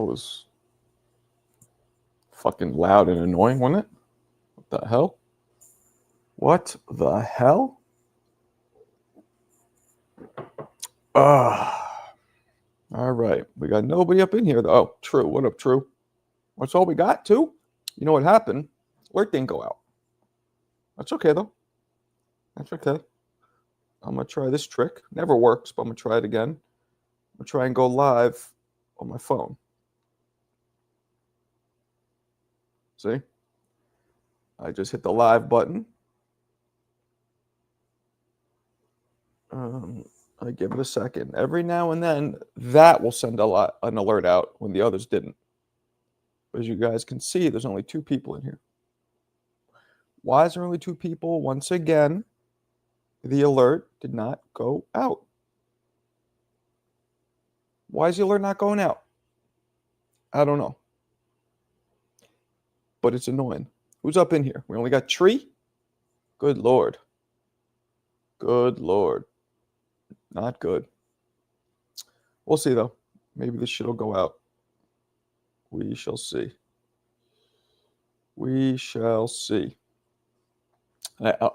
That was fucking loud and annoying, wasn't it? What the hell? What the hell? All right. We got nobody up in here, though. Oh, True. What up, True? That's all we got, too? You know what happened? Alert didn't go out. That's okay, though. That's okay. I'm going to try this trick. Never works, but I'm going to try it again. I'm going to try and go live on my phone. See? I just hit the live button. I give it a second. Every now and then, that will send an alert out when the others didn't. As you guys can see, there's only 2 people in here. Why is there only 2 people? Once again, the alert did not go out. Why is the alert not going out? I don't know. But it's annoying. Who's up in here? We only got Tree? Good Lord. Good Lord. Not good. We'll see, though. Maybe this shit will go out. We shall see. We shall see.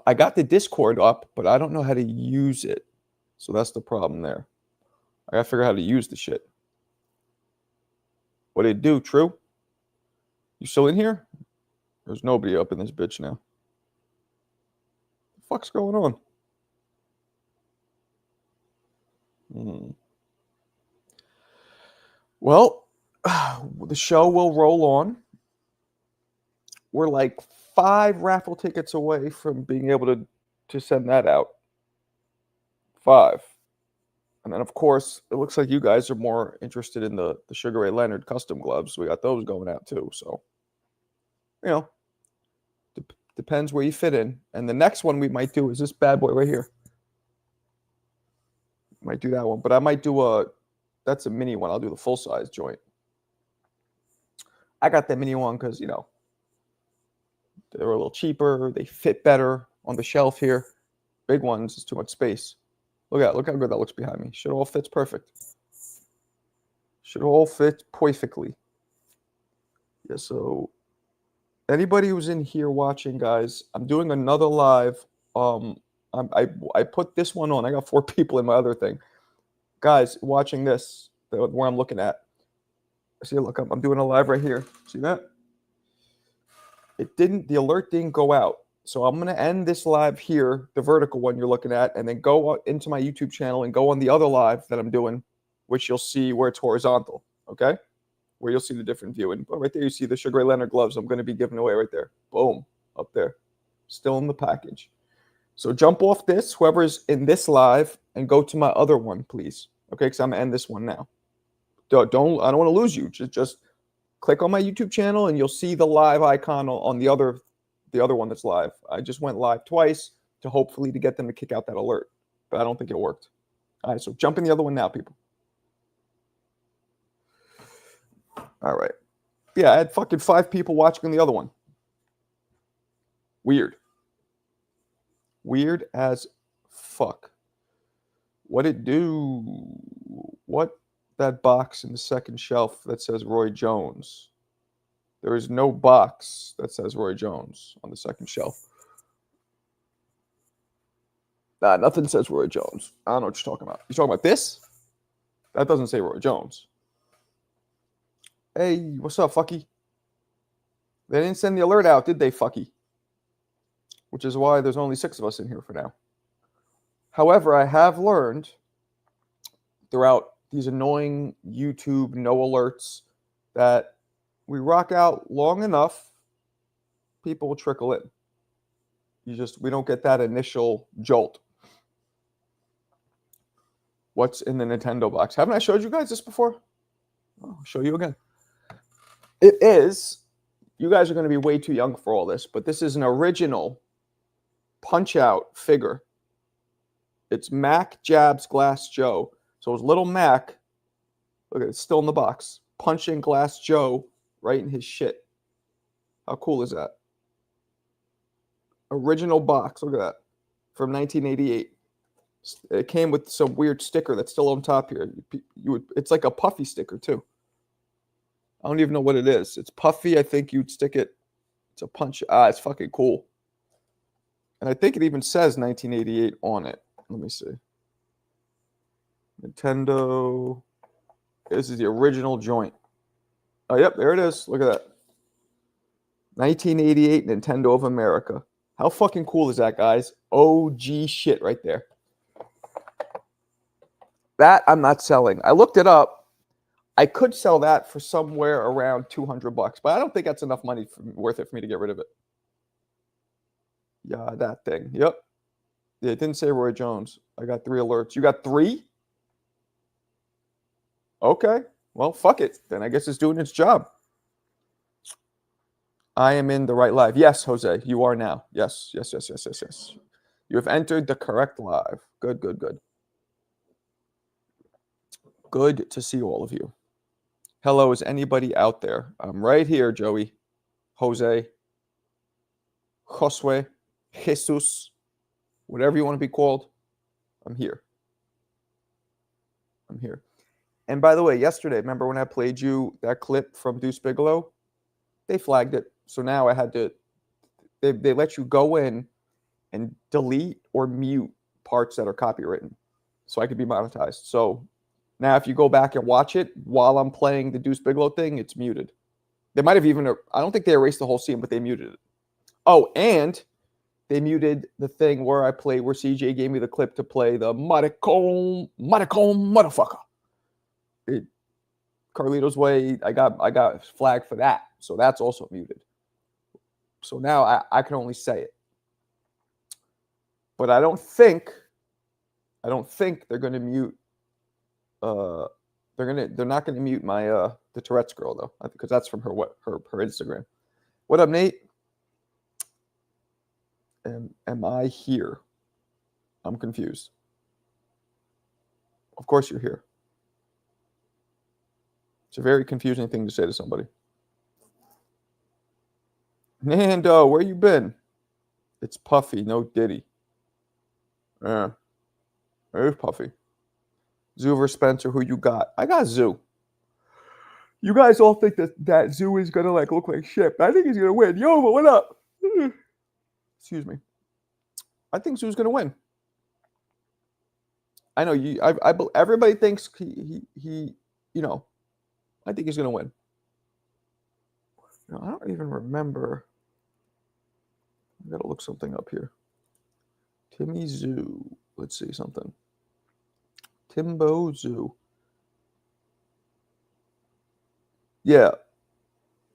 I got the Discord up, but I don't know how to use it. So that's the problem there. I gotta figure out how to use the shit. What did it do, True? You still in here? There's nobody up in this bitch now. What the fuck's going on? Well, the show will roll on. We're like 5 raffle tickets away from being able to send that out. 5. And then, of course, it looks like you guys are more interested in the Sugar Ray Leonard custom gloves. We got those going out too. So, depends where you fit in. And the next one we might do is this bad boy right here. Might do that one. But I might do that's a mini one. I'll do the full-size joint. I got that mini one because, they're a little cheaper. They fit better on the shelf here. Big ones is too much space. Look how good that looks behind me. Shit all fits perfect. Should all fit perfectly. Yeah, so anybody who's in here watching, guys, I'm doing another live. I put this one on. I got 4 people in my other thing. Guys, watching this, where I'm looking at. See, look, I'm doing a live right here. See that? The alert didn't go out. So I'm going to end this live here, the vertical one you're looking at, and then go into my YouTube channel and go on the other live that I'm doing, which you'll see where it's horizontal, okay? Where you'll see the different view. And right there you see the Sugar Ray Leonard gloves I'm going to be giving away right there. Boom, up there. Still in the package. So jump off this, whoever's in this live, and go to my other one, please. Okay, because I'm going to end this one now. I don't want to lose you. Just click on my YouTube channel, and you'll see the live icon on the other one that's live. I just went live twice to hopefully to get them to kick out that alert, but I don't think it worked. All right, so jump in the other one now, people. All right. Yeah, I had fucking 5 people watching the other one. Weird. Weird as fuck. What'd it do? What? That box in the second shelf that says Roy Jones. There is no box that says Roy Jones on the second shelf. Nah, nothing says Roy Jones. I don't know what you're talking about. You talking about this? That doesn't say Roy Jones. Hey, what's up, fucky? They didn't send the alert out, did they, fucky? Which is why there's only 6 of us in here for now. However, I have learned throughout these annoying YouTube no alerts that we rock out long enough, people will trickle in. We don't get that initial jolt. What's in the Nintendo box? Haven't I showed you guys this before? I'll show you again. It is, you guys are going to be way too young for all this, but this is an original Punch-Out figure. It's Mac Jabs Glass Joe. So it's little Mac, look, it's still in the box, punching Glass Joe right in his shit. How cool is that? Original box, look at that, from 1988. It came with some weird sticker that's still on top here. It's like a puffy sticker too. I don't even know what it is. It's puffy. I think you'd stick it. It's a punch. It's fucking cool. And I think it even says 1988 on it. Let me see. Nintendo. This is the original joint. Oh, yep, there it is. Look at that. 1988 Nintendo of America. How fucking cool is that, guys? OG shit right there. That I'm not selling. I looked it up. I could sell that for somewhere around $200, but I don't think that's enough money worth it for me to get rid of it. Yeah, that thing. Yep. Yeah, it didn't say Roy Jones. I got 3 alerts. You got 3? Okay. Well, fuck it. Then I guess it's doing its job. I am in the right live. Yes, Jose, you are now. Yes. You have entered the correct live. Good. Good to see all of you. Hello, is anybody out there? I'm right here, Joey, Jose, Josue, Jesus, whatever you want to be called. I'm here. And by the way, yesterday, remember when I played you that clip from Deuce Bigalow? They flagged it. So now I had to, they let you go in and delete or mute parts that are copywritten so I could be monetized. So now if you go back and watch it while I'm playing the Deuce Bigalow thing, it's muted. They might have even, I don't think they erased the whole scene, but they muted it. Oh, and they muted the thing where I played, where CJ gave me the clip to play the Maricon motherfucker. Carlito's Way, I got flagged for that. So that's also muted. So now I can only say it. But I don't think they're going to mute they're not going to mute my the Tourette's girl though, because that's from her Instagram. What up, Nate? Am I here? I'm confused. Of course you're here. It's a very confusing thing to say to somebody. Nando, where you been? It's Puffy, no Diddy. Yeah. There's Puffy. Zoo versus Spencer, who you got? I got Zoo. You guys all think that Zoo is gonna look like shit, but I think he's gonna win. Yo, but what up? Excuse me. I think Zoo's gonna win. I know you. Everybody thinks he I think he's gonna win. I don't even remember. I gotta look something up here. Timmy Zoo. Let's see something. Timbo Zoo. Yeah,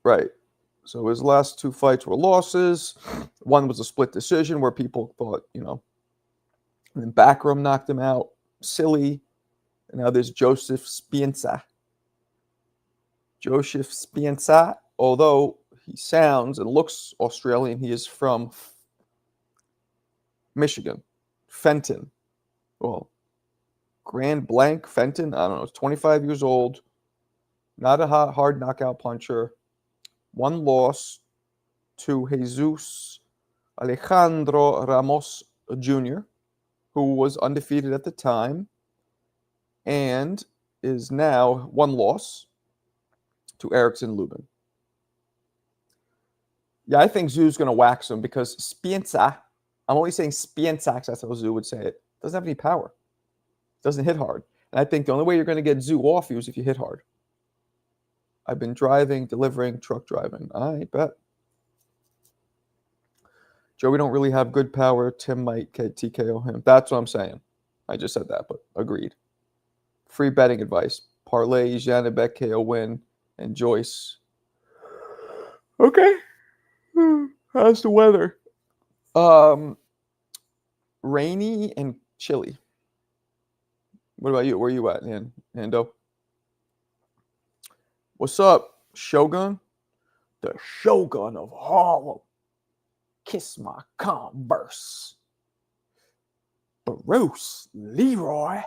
right. So his last 2 fights were losses. One was a split decision where people thought, and then Backroom knocked him out. Silly. And now there's Joseph Spienza. Although he sounds and looks Australian, he is from Michigan. Fenton. Well, Grand Blanc Fenton. I don't know. He's 25 years old. Not a hard knockout puncher. 1 loss to Jesus Alejandro Ramos Jr., who was undefeated at the time and is now 1 loss to Erickson Lubin. Yeah, I think Zoo's going to wax him because Spienza, I'm only saying Spienza because that's how Zoo would say it, doesn't have any power. Doesn't hit hard. And I think the only way you're going to get Zoo off you is if you hit hard. I've been delivering, truck driving. I bet. Joe, we don't really have good power. Tim might TKO him. That's what I'm saying. I just said that, but agreed. Free betting advice. Parlay, Janibek KO win, and Joyce. Okay. How's the weather? Rainy and chilly. What about you? Where are you at, Nando? What's up, Shogun? The Shogun of Harlem. Kiss my Converse. Bruce Leroy.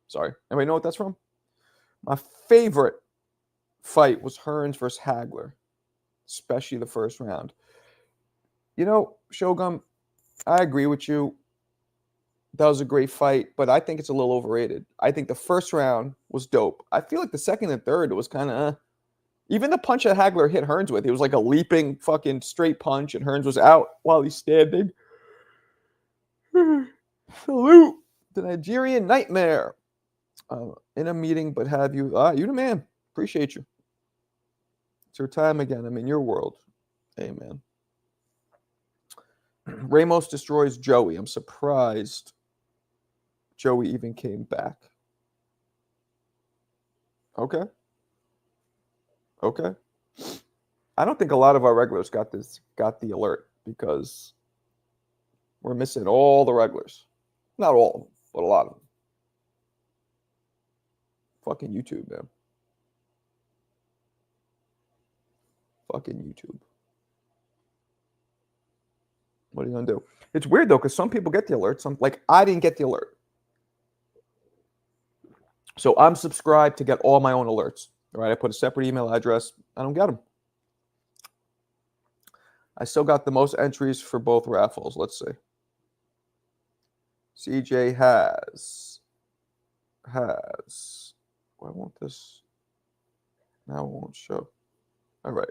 Sorry. Anybody know what that's from? My favorite fight was Hearns versus Hagler, especially the first round. Shogun, I agree with you. That was a great fight, but I think it's a little overrated. I think the first round was dope. I feel like the second and third, it was kind of even the punch that Hagler hit Hearns with, it was like a leaping fucking straight punch, and Hearns was out while he's standing. Salute the Nigerian Nightmare. In a meeting, but have you? You the man. Appreciate you. It's your time again. I'm in your world. Amen. Ramos destroys Joey. I'm surprised Joey even came back. Okay. I don't think a lot of our regulars got the alert because we're missing all the regulars. Not all of them, but a lot of them. Fucking YouTube, man. Fucking YouTube. What are you gonna do? It's weird though, because some people get the alert. Some, like, I didn't get the alert. So I'm subscribed to get all my own alerts. All right, I put a separate email address. I don't get them. I still got the most entries for both raffles. Let's see. CJ has. Why won't this? Now it won't show. All right.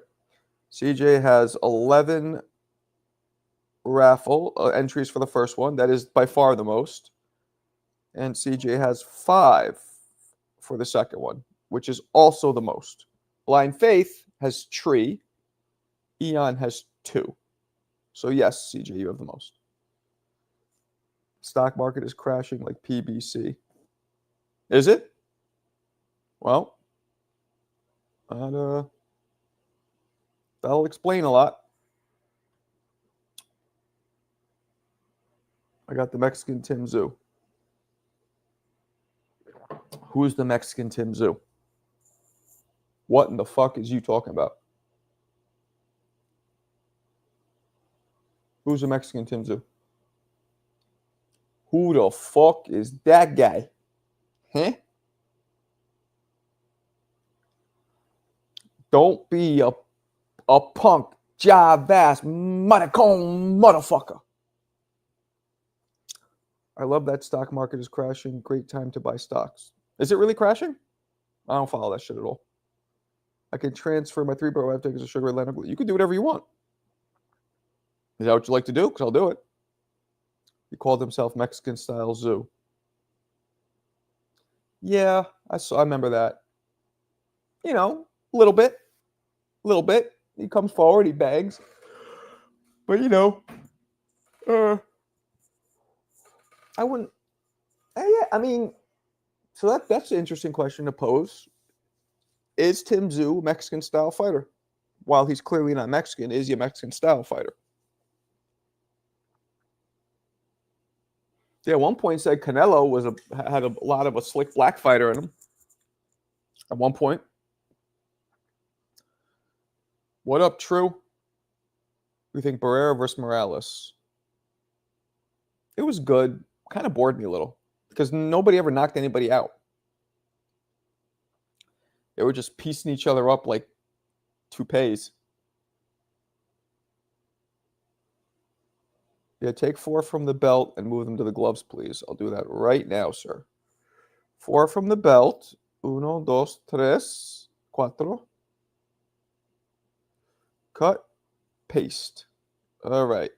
CJ has 11 raffle entries for the first one. That is by far the most. And CJ has 5 for the second one, which is also the most. Blind Faith has 3. Eon has 2. So yes, CJ, you have the most. Stock market is crashing like PBC. Is it? Well, that'll explain a lot. I got the Mexican Tim Zoo. Who's the Mexican Tim Zoo? What in the fuck is you talking about? Who's the Mexican Tim Zoo? Who the fuck is that guy? Huh? Don't be a punk, jive ass, maricon motherfucker. I love that stock market is crashing. Great time to buy stocks. Is it really crashing? I don't follow that shit at all. I can transfer my 3-bar wife tickets to Sugar Atlantic. You can do whatever you want. Is that what you like to do? Because I'll do it. He called himself Mexican Style Zoo. Yeah, I remember that. You know, a little bit. He comes forward, he bangs. But, you know, I wouldn't. Yeah, I mean, so that's an interesting question to pose. Is Tim Zoo a Mexican style fighter? While he's clearly not Mexican, is he a Mexican style fighter? Yeah, at one point said Canelo had a lot of a slick black fighter in him. At one point. What up, True? We think Barrera versus Morales. It was good. Kind of bored me a little because nobody ever knocked anybody out. They were just piecing each other up like toupees. Yeah, take 4 from the belt and move them to the gloves, please. I'll do that right now, sir. 4 from the belt. 1, 2, 3, 4. Cut, paste. All right.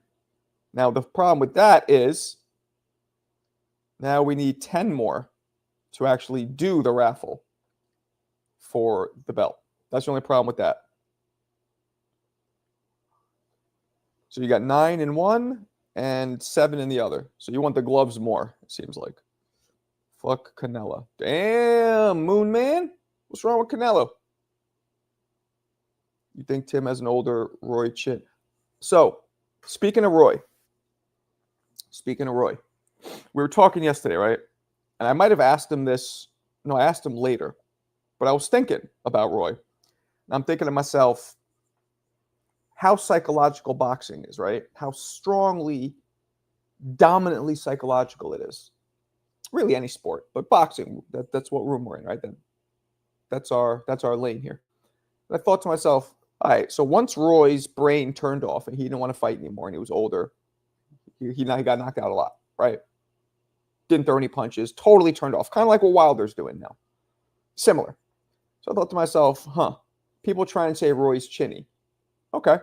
Now, the problem with that is now we need 10 more to actually do the raffle for the belt. That's the only problem with that. So you got 9 in one and 7 in the other. So you want the gloves more, it seems like. Fuck Canelo. Damn, Moon Man. What's wrong with Canelo? You think Tim has an older Roy chin? So, speaking of Roy, we were talking yesterday, right? And I might have asked him this. No, I asked him later. But I was thinking about Roy. And I'm thinking to myself, how psychological boxing is, right? How strongly, dominantly psychological it is. Really any sport, but boxing, that's what room we're in, right? That's our lane here. And I thought to myself, all right, so once Roy's brain turned off and he didn't want to fight anymore and he was older, he got knocked out a lot, right? didn't throw any punches, totally turned off, kind of like what Wilder's doing now. Similar. So I thought to myself, people try and say Roy's chinny. Okay.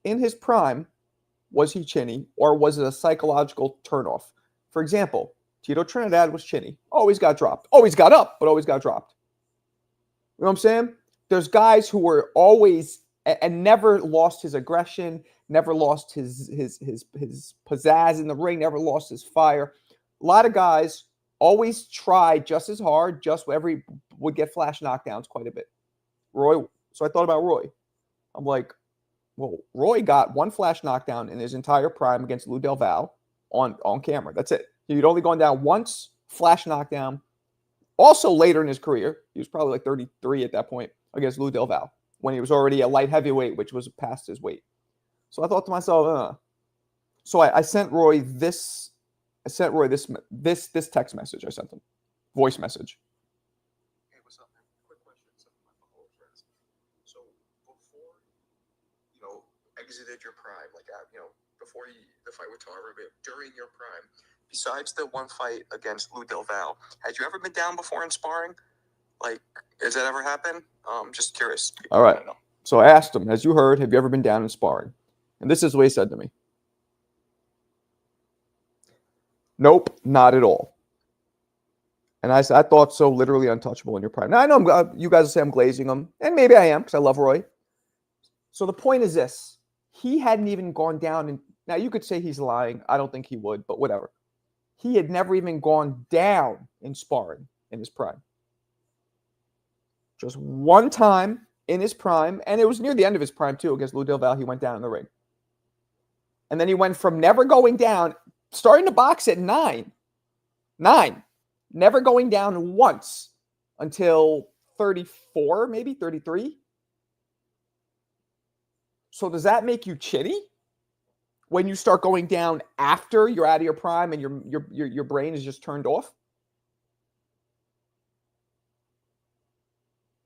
In his prime, was he chinny, or was it a psychological turnoff? For example, Tito Trinidad was chinny, always got dropped, always got up, but always got dropped. You know what I'm saying? There's guys who were always and never lost his aggression, never lost his pizzazz in the ring, never lost his fire. A lot of guys always tried just as hard, would get flash knockdowns quite a bit. Roy, so I thought about Roy. I'm like, well, Roy got one flash knockdown in his entire prime against Lou Del Val on camera. That's it. He'd only gone down once, flash knockdown. Also later in his career, he was probably like 33 at that point against Lou Del Val when he was already a light heavyweight, which was past his weight. So I thought to myself, So I sent Roy this. I sent Roy this text message. I sent him, voice message. Hey, what's up, man? Quick question. Some of my followers are asking. So before exited your prime, before the fight with Tarver, during your prime, besides the one fight against Lou Del Val, had you ever been down before in sparring? Like, has that ever happened? Just curious. All right. So I asked him, as you heard, have you ever been down in sparring? And this is what he said to me. Nope, not at all. And I said, I thought so, literally untouchable in your prime. Now, I know you guys will say I'm glazing him, and maybe I am because I love Roy. So the point is this. He hadn't even gone down. And now, you could say he's lying. I don't think he would, but whatever. He had never even gone down in sparring in his prime. Just one time in his prime, and it was near the end of his prime, too, against Lou Del Val. He went down in the ring. And then he went from never going down, starting to box at 9, never going down once until 34, maybe 33. So does that make you chinny when you start going down after you're out of your prime and your brain is just turned off?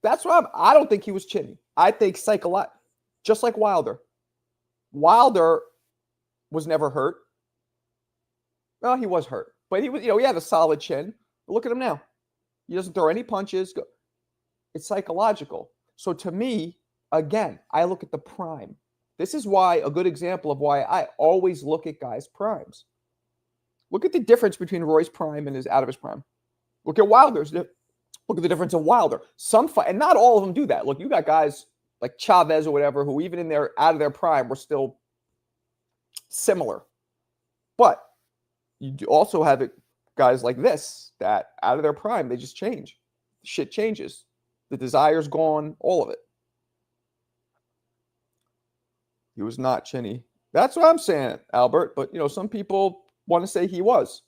That's what I don't think he was chinny. I think just like Wilder. Wilder was never hurt. Well, he was hurt, but he was, he had a solid chin. But look at him now. He doesn't throw any punches. It's psychological. So to me, again, I look at the prime. This is why a good example of why I always look at guys' primes. Look at the difference between Roy's prime and his out of his prime. Look at Wilder's. Look at the difference in Wilder. Some fight, and not all of them do that. Look, you got guys like Chavez or whatever who even out of their prime were still similar. But you also have guys like this that out of their prime, they just change. Shit changes. The desire's gone, all of it. He was not chinny. That's what I'm saying, Albert. But, some people want to say he was.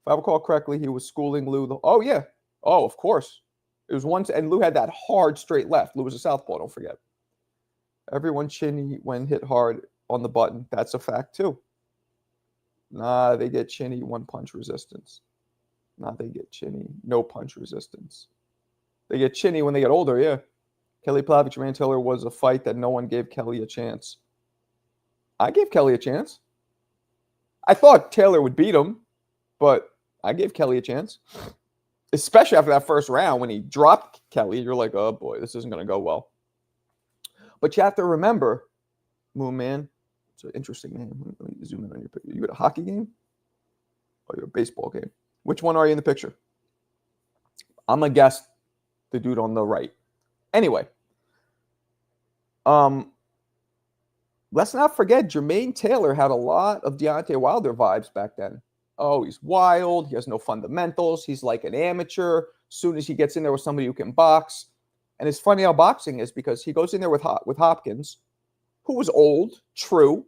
If I recall correctly, he was schooling Lou. Oh, yeah. Oh, of course. It was once, and Lou had that hard straight left. Lou was a southpaw, don't forget. Everyone chinny when hit hard on the button. That's a fact, too. Nah, they get chinny one-punch resistance. Nah, they get chinny no punch resistance. They get chinny when they get older, yeah. Kelly Plavich, Jermaine Taylor was a fight that no one gave Kelly a chance. I gave Kelly a chance. I thought Taylor would beat him, but I gave Kelly a chance. Especially after that first round when he dropped Kelly, you're like, oh boy, this isn't going to go well. But you have to remember, Moon Man, it's an interesting name. Let me zoom in on your picture. You got a hockey game? Or your baseball game? Which one are you in the picture? I'm going to guess the dude on the right. Anyway, let's not forget Jermaine Taylor had a lot of Deontay Wilder vibes back then. Oh, he's wild. He has no fundamentals. He's like an amateur. As soon as he gets in there with somebody who can box. And it's funny how boxing is because he goes in there with Hopkins, who was old, true,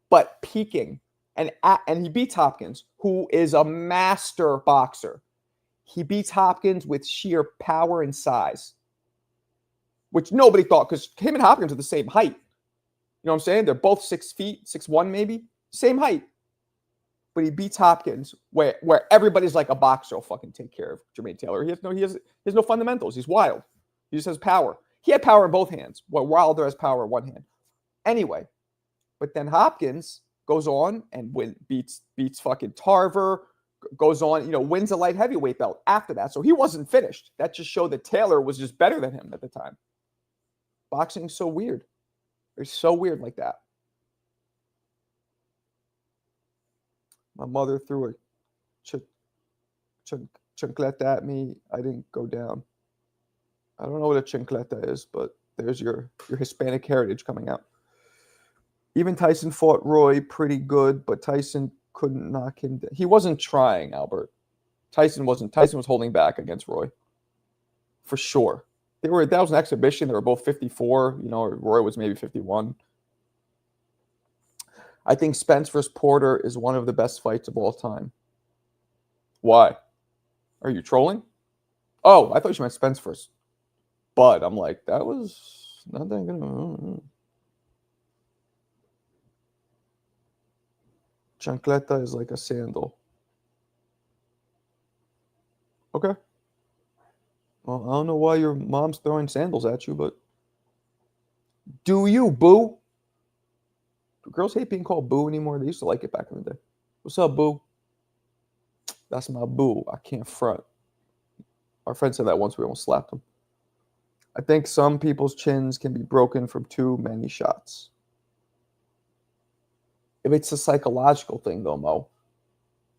but peaking. And he beats Hopkins, who is a master boxer. He beats Hopkins with sheer power and size, which nobody thought, because him and Hopkins are the same height. You know what I'm saying? They're both 6 feet, 6'1", maybe. Same height. But he beats Hopkins where everybody's like a boxer will fucking take care of Jermaine Taylor. He has no fundamentals. He's wild. He just has power. He had power in both hands, while Wilder has power in one hand. Anyway, but then Hopkins goes on and beats fucking Tarver, goes on, wins a light heavyweight belt after that. So he wasn't finished. That just showed that Taylor was just better than him at the time. Boxing's so weird. It's so weird like that. My mother threw a chancleta at me. I didn't go down. I don't know what a chancleta is, but there's your Hispanic heritage coming out. Even Tyson fought Roy pretty good, but Tyson couldn't knock him down. He wasn't trying, Albert. Tyson wasn't. Tyson was holding back against Roy. For sure. That was an exhibition. They were both 54. Roy was maybe 51. I think Spence versus Porter is one of the best fights of all time. Why? Are you trolling? Oh, I thought you meant Spence first. But I'm like, that was not that good. Chancleta is like a sandal. Okay. Well, I don't know why your mom's throwing sandals at you, but do you, boo? Do girls hate being called boo anymore? They used to like it back in the day. What's up, boo? That's my boo. I can't front. Our friend said that once. We almost slapped him. I think some people's chins can be broken from too many shots. If it's a psychological thing, though, Mo,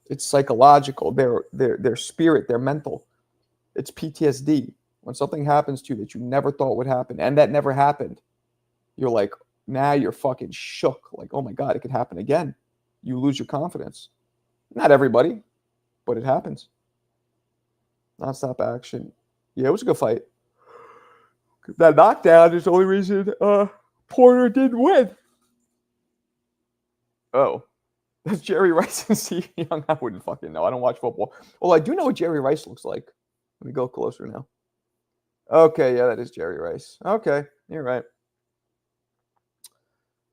it's psychological. Their spirit, their mental. It's PTSD. When something happens to you that you never thought would happen, and that never happened, you're like, now you're fucking shook. Like, oh my God, it could happen again. You lose your confidence. Not everybody, but it happens. Non-stop action. Yeah, it was a good fight. That knockdown is the only reason Porter didn't win. Oh. That's Jerry Rice and Steve Young. I wouldn't fucking know. I don't watch football. Well, I do know what Jerry Rice looks like. Let me go closer now. Okay, yeah, that is Jerry Rice. Okay, you're right.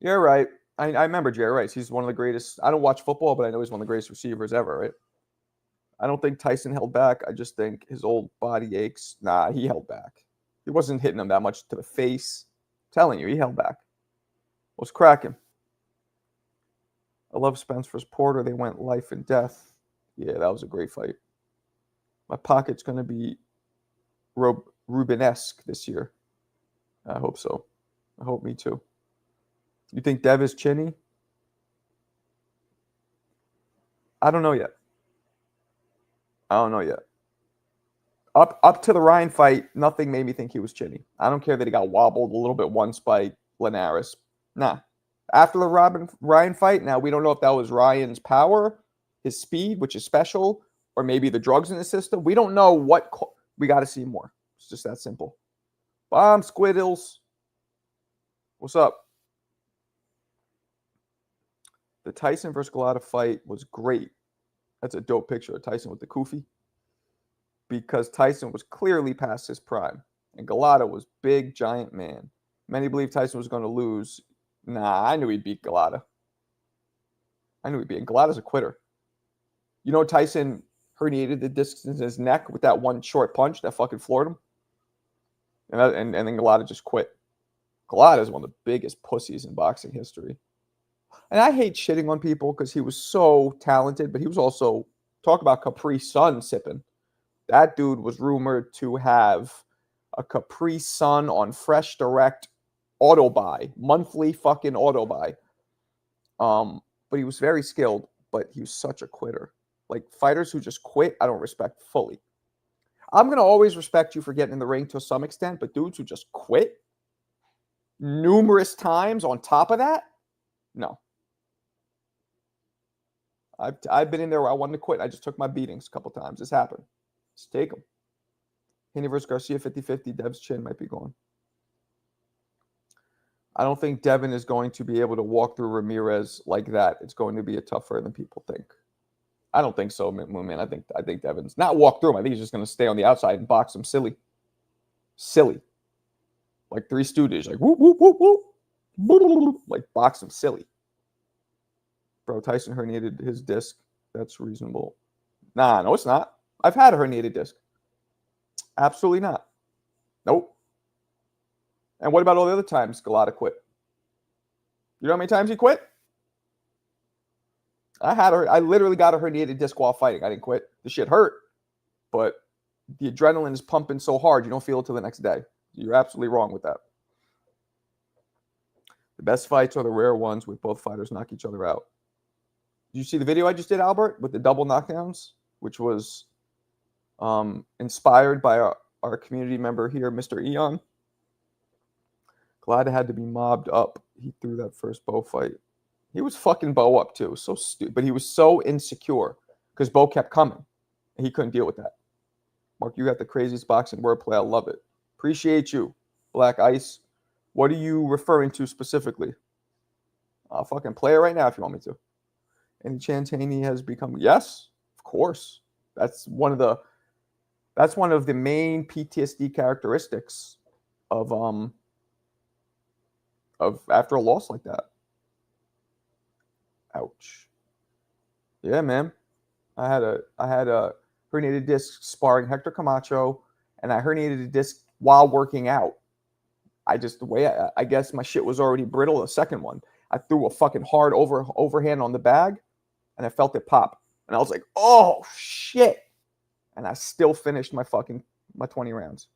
You're right. I remember Jerry Rice. He's one of the greatest. I don't watch football, but I know he's one of the greatest receivers ever, right? I don't think Tyson held back. I just think his old body aches. Nah, he held back. He wasn't hitting him that much to the face. I'm telling you, he held back. Was cracking. I love Spence versus Porter. They went life and death. Yeah, that was a great fight. My pocket's going to be Rubenesque this year. I hope so. I hope me too. You think Dev is chinny? I don't know yet. Up to the Ryan fight, nothing made me think he was chinny. I don't care that he got wobbled a little bit once by Linares. Nah. After the Ryan fight, now we don't know if that was Ryan's power, his speed, which is special, or maybe the drugs in the system. We don't know what. We got to see more. It's just that simple. Bomb Squiddles. What's up? The Tyson versus Galata fight was great. That's a dope picture of Tyson with the kufi. Because Tyson was clearly past his prime. And Galata was big, giant man. Many believe Tyson was going to lose. Nah, I knew he'd beat Galata. And Galata's a quitter. You know, Tyson herniated the discs in his neck with that one short punch that fucking floored him. And then Galata just quit. Galata is one of the biggest pussies in boxing history. And I hate shitting on people because he was so talented, but he was also, talk about Capri Sun sipping. That dude was rumored to have a Capri Sun on Fresh Direct auto buy, monthly fucking auto buy. But he was very skilled, but he was such a quitter. Like fighters who just quit, I don't respect fully. I'm going to always respect you for getting in the ring to some extent, but dudes who just quit numerous times on top of that, no. I've been in there where I wanted to quit. I just took my beatings a couple times. This happened. Just take them. Haney versus Garcia 50-50. Dev's chin might be gone. I don't think Devin is going to be able to walk through Ramirez like that. It's going to be a tougher than people think. I don't think so, man. I think Devin's not walk through him. I think he's just going to stay on the outside and box him silly. Silly. Like Three Stooges. Like, whoop, whoop, whoop, whoop. Like, box him silly. Bro, Tyson herniated his disc. That's reasonable. Nah, no, it's not. I've had a herniated disc. Absolutely not. Nope. And what about all the other times Galata quit? You know how many times he quit? I literally got a herniated disc while fighting. I didn't quit. The shit hurt, but the adrenaline is pumping so hard you don't feel it till the next day. You're absolutely wrong with that. The best fights are the rare ones with both fighters knock each other out. Did you see the video I just did, Albert, with the double knockdowns, which was inspired by our community member here, Mr. Eon? Glad it had to be mobbed up. He threw that first Bo fight. He was fucking Bo up too. So stupid. But he was so insecure because Bo kept coming. And he couldn't deal with that. Mark, you got the craziest boxing wordplay. I love it. Appreciate you, Black Ice. What are you referring to specifically? I'll fucking play it right now if you want me to. And Chantani has become, yes, of course. That's one of the main PTSD characteristics of after a loss like that. Ouch. Yeah, man. I had a herniated disc sparring Hector Camacho, and I herniated a disc while working out. I guess my shit was already brittle. The second one, I threw a fucking hard overhand on the bag, and I felt it pop, and I was like, "Oh shit!" And I still finished my 20 rounds,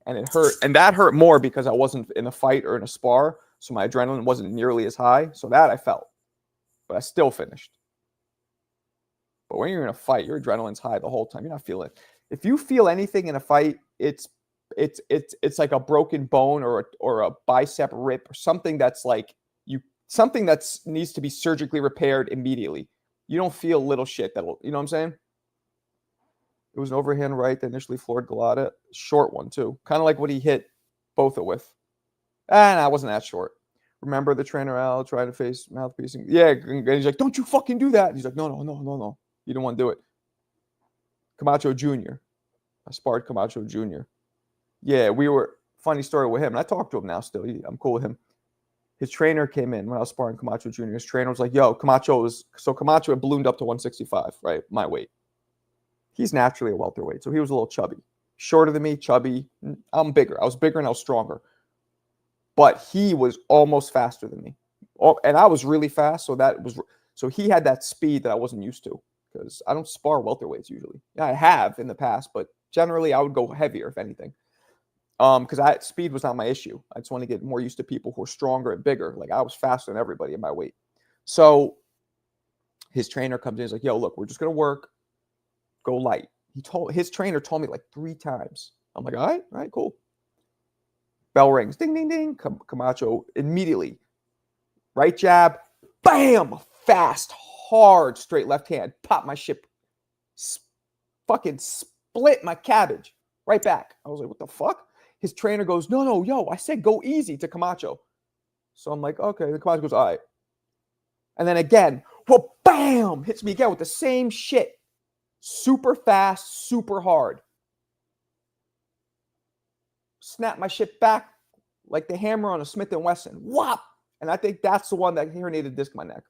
and it hurt, and that hurt more because I wasn't in a fight or in a spar, so my adrenaline wasn't nearly as high. So that I felt, but I still finished. But when you're in a fight, your adrenaline's high the whole time. You're not feeling it. If you feel anything in a fight, it's like a broken bone or a bicep rip or something that's like something that's needs to be surgically repaired immediately. You don't feel little shit that'll, you know what I'm saying? It was an overhand right that initially floored Galata. Short one too. Kind of like what he hit Botha with. And I wasn't that short. Remember the trainer Al trying to face mouthpiecing? Yeah, and he's like, "Don't you fucking do that." And he's like, No. You don't want to do it. Camacho Jr. I sparred Camacho Jr. Yeah, funny story with him. And I talk to him now still. I'm cool with him. His trainer came in when I was sparring Camacho Jr. His trainer was like, "Yo, Camacho had ballooned up to 165, right? My weight. He's naturally a welterweight, so he was a little chubby. Shorter than me, chubby. I'm bigger. I was bigger and I was stronger. But he was almost faster than me. And I was really fast, so he had that speed that I wasn't used to because I don't spar welterweights usually. Yeah, I have in the past, but generally I would go heavier if anything. Because speed was not my issue. I just want to get more used to people who are stronger and bigger. Like I was faster than everybody in my weight. So his trainer comes in, he's like, "Yo, look, we're just gonna work. Go light." His trainer told me like 3 times. I'm like, all right, cool. Bell rings, ding, ding, ding. Camacho immediately, right jab, bam, fast, hard, straight left hand, pop my shit, fucking split my cabbage right back. I was like, what the fuck? His trainer goes, no, yo, I said go easy to Camacho. So I'm like, okay. The Camacho goes, all right. And then again, well, bam, hits me again with the same shit. Super fast, super hard. Snap my shit back like the hammer on a Smith & Wesson. Whop! And I think that's the one that herniated disc my neck.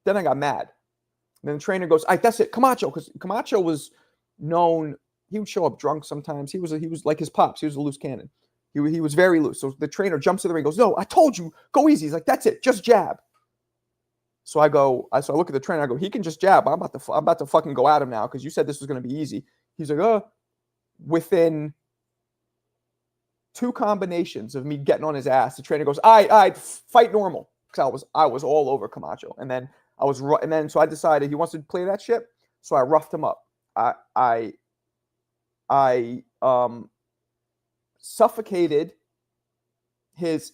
Then I got mad. And then the trainer goes, all right, that's it, Camacho. Because Camacho was known, he would show up drunk sometimes. He was like his pops. He was a loose cannon. He was very loose. So the trainer jumps to the ring and goes, no, I told you, go easy. He's like, that's it, just jab. So I look at the trainer. I go, he can just jab. I'm about to fucking go at him now because you said this was going to be easy. He's like, within 2 combinations of me getting on his ass, the trainer goes, all right, fight normal. Because I was all over Camacho. And then so I decided he wants to play that shit. So I roughed him up. I suffocated his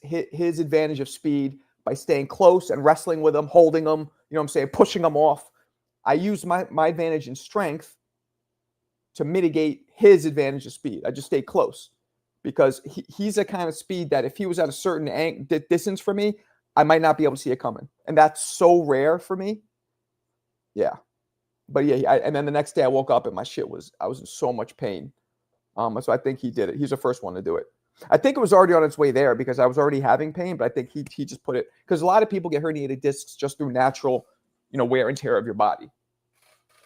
advantage of speed by staying close and wrestling with him, holding him, you know what I'm saying, pushing him off. I used my advantage in strength to mitigate his advantage of speed. I just stayed close because he's a kind of speed that if he was at a certain distance from me, I might not be able to see it coming. And that's so rare for me. Yeah. But yeah, and then the next day I woke up and I was in so much pain. So I think he did it. He's the first one to do it. I think it was already on its way there because I was already having pain, but I think he just put it, because a lot of people get herniated discs just through natural, wear and tear of your body.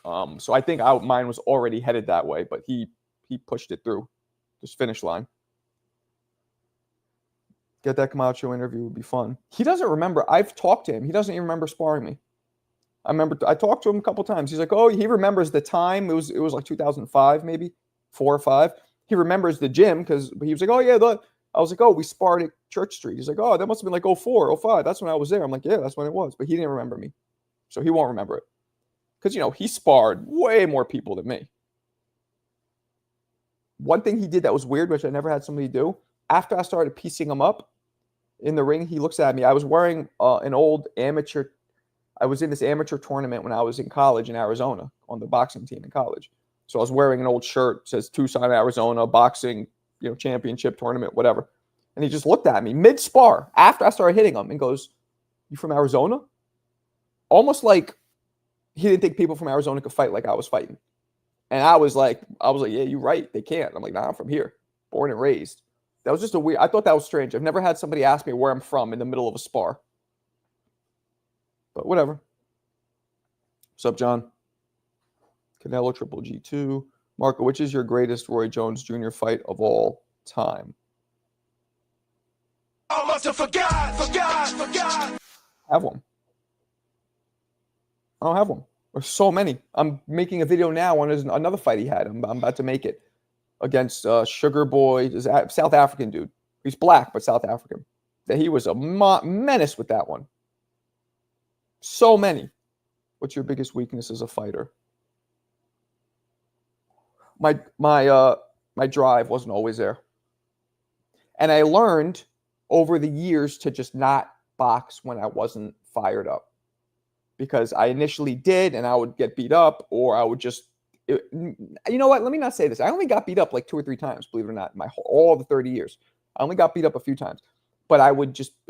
So I think mine was already headed that way, but he pushed it through this finish line. Get that Camacho interview would be fun. He doesn't remember. I've talked to him. He doesn't even remember sparring me. I remember I talked to him a couple times. He's like, oh, he remembers the time. It was like 2005, maybe 4 or 5. He remembers the gym because he was like, oh yeah, I was like, oh, we sparred at Church Street. He's like, oh, that must have been like 04, 05. That's when I was there. I'm like, yeah, that's when it was. But he didn't remember me. So he won't remember it. Because, he sparred way more people than me. One thing he did that was weird, which I never had somebody do, after I started piecing him up in the ring, he looks at me. I was wearing an old amateur. I was in this amateur tournament when I was in college in Arizona on the boxing team in college. So I was wearing an old shirt, says Tucson, Arizona, boxing, championship tournament, whatever. And he just looked at me mid-spar after I started hitting him and goes, you from Arizona? Almost like he didn't think people from Arizona could fight like I was fighting. And I was like, yeah, you're right. They can't. I'm like, nah, I'm from here. Born and raised. That was just I thought that was strange. I've never had somebody ask me where I'm from in the middle of a spar. But whatever. What's up, John? Canelo Triple G2. Marco, which is your greatest Roy Jones Jr. fight of all time? I must have forgot. Have one. I don't have one. There's so many. I'm making a video now on another fight he had. I'm about to make it against Sugar Boy, South African dude. He's black, but South African. That he was a menace with that one. So many. What's your biggest weakness as a fighter? My drive wasn't always there. And I learned over the years to just not box when I wasn't fired up. Because I initially did, and I would get beat up, or I would just, you know what? Let me not say this. I only got beat up like 2 or 3 times, believe it or not, all the 30 years. I only got beat up a few times. But it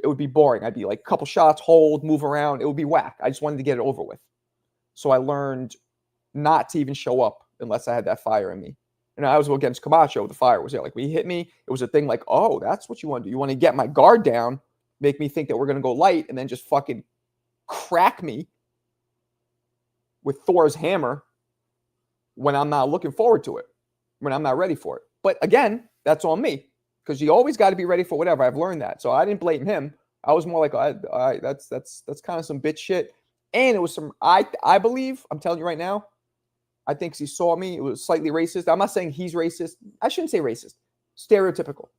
would be boring. I'd be like a couple shots, hold, move around. It would be whack. I just wanted to get it over with. So I learned not to even show up unless I had that fire in me. And I was against Camacho. The fire was there. Like, when he hit me, it was a thing like, oh, that's what you want to do. You want to get my guard down, make me think that we're going to go light, and then just fucking crack me with Thor's hammer when I'm not looking forward to it, when I'm not ready for it. But again, that's on me, because you always got to be ready for whatever. I've learned that. So I didn't blame him. I was more like, that's kind of some bitch shit. And it was some, I believe, I'm telling you right now, I think he saw me. It was slightly racist. I'm not saying he's racist. I shouldn't say racist. Stereotypical.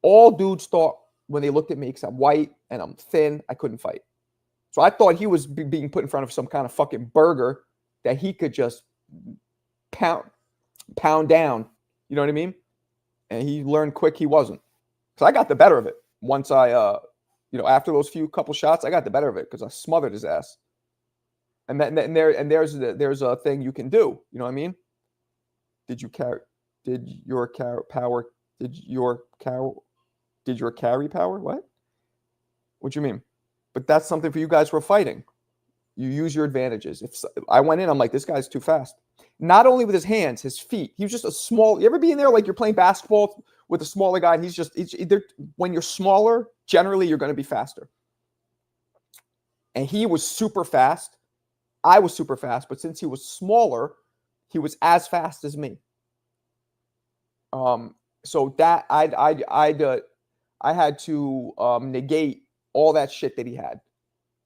All dudes thought when they looked at me, because I'm white and I'm thin, I couldn't fight. So I thought he was being put in front of some kind of fucking burger that he could just pound down. You know what I mean? And he learned quick he wasn't. Because I got the better of it. Once I, after those couple shots, I got the better of it because I smothered his ass. And there's a thing you can do. You know what I mean? Did your carry power? What? What you mean? But that's something for you guys who are fighting. You use your advantages. If I went in, I'm like, this guy's too fast. Not only with his hands, his feet. He was just a small. You ever be in there like you're playing basketball with a smaller guy? And when you're smaller, generally you're going to be faster. And he was super fast. I was super fast, but since he was smaller, he was as fast as me. So that I had to negate all that shit that he had.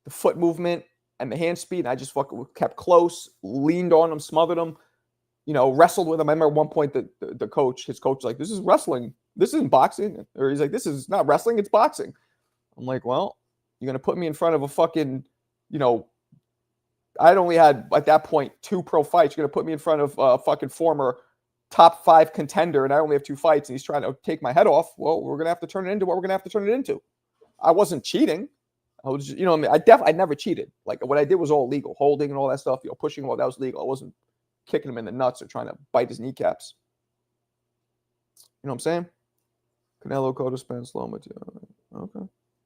The foot movement and the hand speed. And I just fucking kept close, leaned on him, smothered him, wrestled with him. I remember at one point his coach was like, this is wrestling. This isn't boxing. Or he's like, this is not wrestling, it's boxing. I'm like, well, you're going to put me in front of a fucking, I'd only had at that point 2 pro fights. You're going to put me in front of a fucking former top 5 contender, and I only have 2 fights, and he's trying to take my head off. Well, we're going to have to turn it into what we're going to have to turn it into. I wasn't cheating. I was just, I never cheated. Like, what I did was all legal. Holding and all that stuff, pushing, all that was legal. I wasn't kicking him in the nuts or trying to bite his kneecaps. You know what I'm saying? Canelo, Cotto, Spence, Loma. Okay.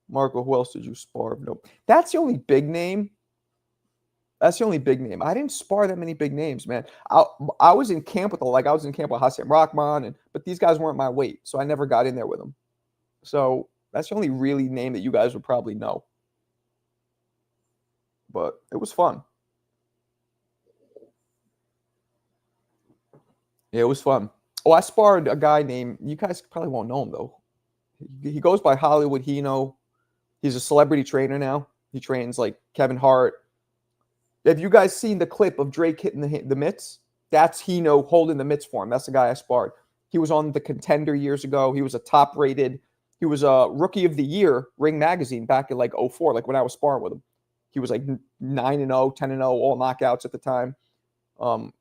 Marco, who else did you spar? Nope. That's the only big name. I didn't spar that many big names, man. I was in camp with Hassan Rahman, but these guys weren't my weight, so I never got in there with them. So that's the only really name that you guys would probably know. But it was fun. Yeah, it was fun. Oh, I sparred a guy named, you guys probably won't know him though. He goes by Hollywood Hino. He's a celebrity trainer now. He trains like Kevin Hart, Have you guys seen the clip of Drake hitting the mitts? That's Hino holding the mitts for him. That's the guy I sparred. He was on the Contender years ago. He was a top rated. He was a Rookie of the Year, Ring Magazine, back in like 04, like when I was sparring with him. He was like 9-0, 10-0, all knockouts at the time. So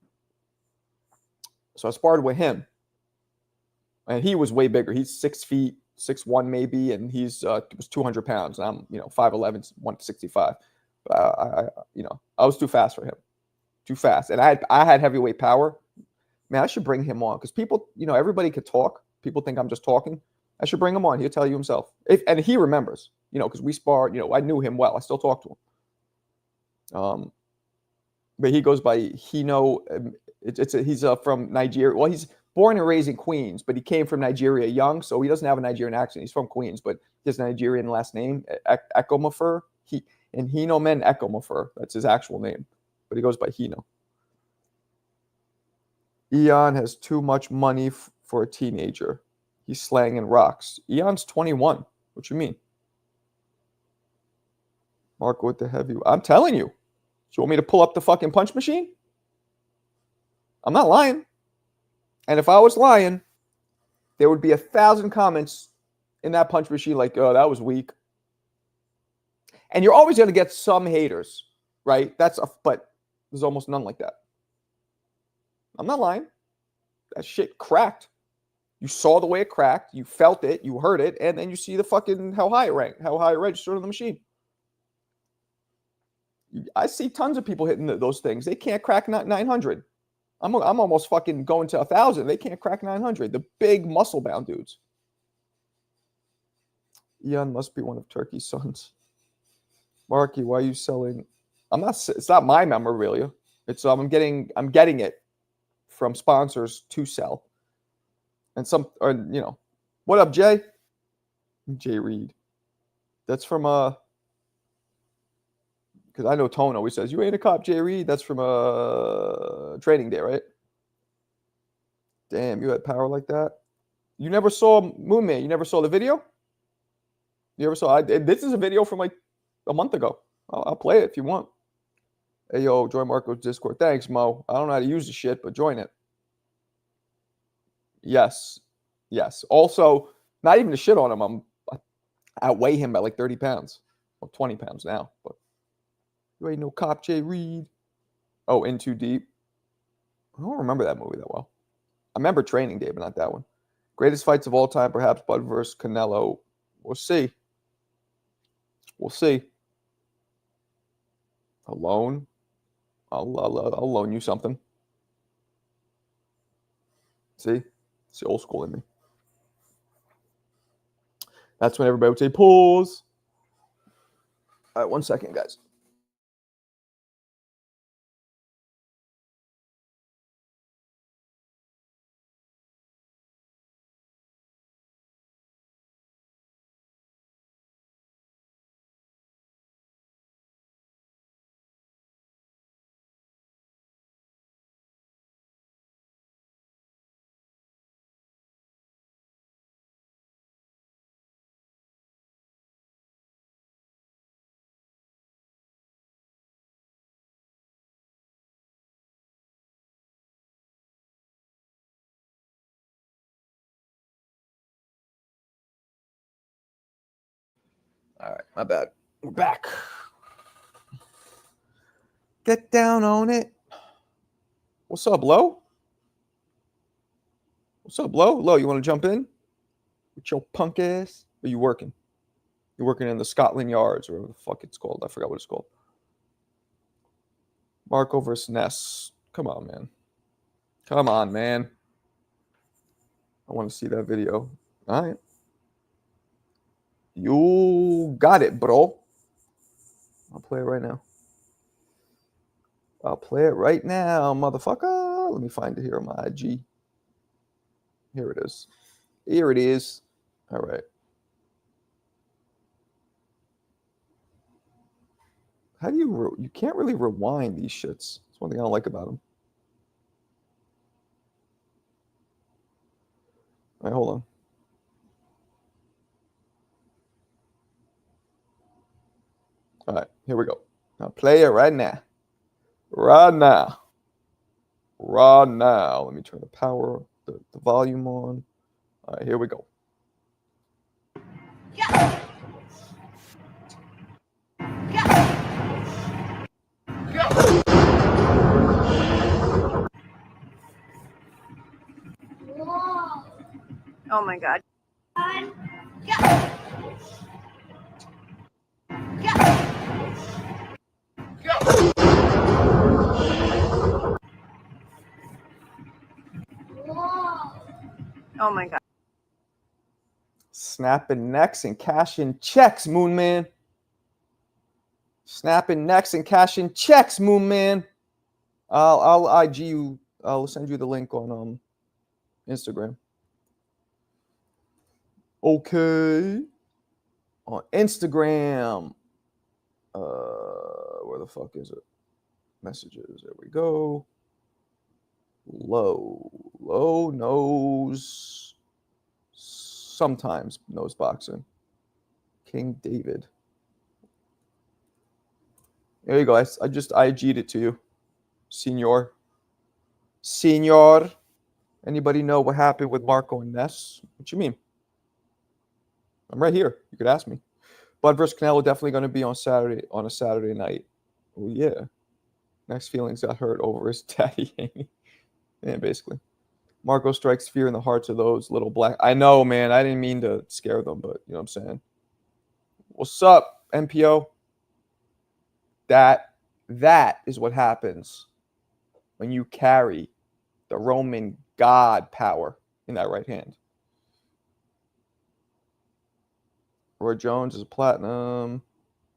I sparred with him. And he was way bigger. He's 6 feet, 6'1" maybe, and he's was 200 pounds. And I'm 5'11", 165. I was too fast for him, too fast. And I had heavyweight power. Man, I should bring him on because people, everybody could talk. People think I'm just talking. I should bring him on. He'll tell you himself. And he remembers, because we sparred. I knew him well. I still talk to him. But he goes by Hino. He's from Nigeria. Well, he's born and raised in Queens, but he came from Nigeria young, so he doesn't have a Nigerian accent. He's from Queens, but he has a Nigerian last name, Ekomafer. And Hino Men Ekomafer. That's his actual name, but he goes by Hino. Eon has too much money for a teenager. He's slanging rocks. Eon's 21. What you mean? Marco with the heavy. I'm telling you. Do you want me to pull up the fucking punch machine? I'm not lying. And if I was lying, there would be 1,000 comments in that punch machine like, oh, that was weak. And you're always going to get some haters, right? But there's almost none like that. I'm not lying. That shit cracked. You saw the way it cracked. You felt it. You heard it. And then you see the fucking how high it ranked, how high it registered on the machine. I see tons of people hitting those things. They can't crack 900. I'm almost fucking going to 1,000. They can't crack 900. The big muscle-bound dudes. Ian must be one of Turkey's sons. Marky, why are you selling? It's not my memorabilia. It's I'm getting it from sponsors to sell. And what up, Jay? Jay Reed. That's from because I know Tone always says, you ain't a cop, Jay Reed. That's from Training Day, right? Damn, you had power like that? You never saw Moon Man? You never saw the video? You ever saw? This is a video from like a month ago. I'll play it if you want. Hey, yo, join Marco's Discord. Thanks, Mo. I don't know how to use the shit, but join it. Yes. Also, not even to shit on him. I outweigh him by like 30 pounds. Well, 20 pounds now. But you ain't no cop, Jay Reed. Oh, In Too Deep. I don't remember that movie that well. I remember Training Day, but not that one. Greatest fights of all time, perhaps Bud versus Canelo. We'll see. Alone. I'll loan you something. See? It's the old school in me. That's when everybody would say, pause. All right, 1 second, guys. All right, my bad. We're back. Get down on it. What's up, Lo? Lo, you want to jump in? With your punk ass? Or are you working? You're working in the Scotland Yards, or whatever the fuck it's called. I forgot what it's called. Marco versus Ness. Come on, man. I want to see that video. All right. You got it, bro. I'll play it right now. Motherfucker. Let me find it here on my IG. Here it is. All right. How do you can't really rewind these shits. That's one thing I don't like about them. All right, hold on. All right, here we go. I'll play it right now. Right now. Right now. Let me turn the power, the volume on. All right, here we go. Yeah. Oh my God. Oh my God. Snapping necks and cashing checks, Moon Man. Snapping necks and cashing checks, Moon Man. I'll IG you. I'll send you the link on Instagram. Okay. On Instagram. Where the fuck is it? Messages. There we go. Low knows. Sometimes knows boxing. King David. There you go. I just IG'd it to you. Senor. Anybody know what happened with Marco and Ness? What you mean? I'm right here. You could ask me. Bud versus Canelo definitely going to be on a Saturday night. Oh yeah. Next feelings got hurt over his daddy. Yeah, basically. Marco strikes fear in the hearts of those little black. I know, man. I didn't mean to scare them, but you know what I'm saying. What's up, MPO? That is what happens when you carry the Roman God power in that right hand. Roy Jones is a platinum.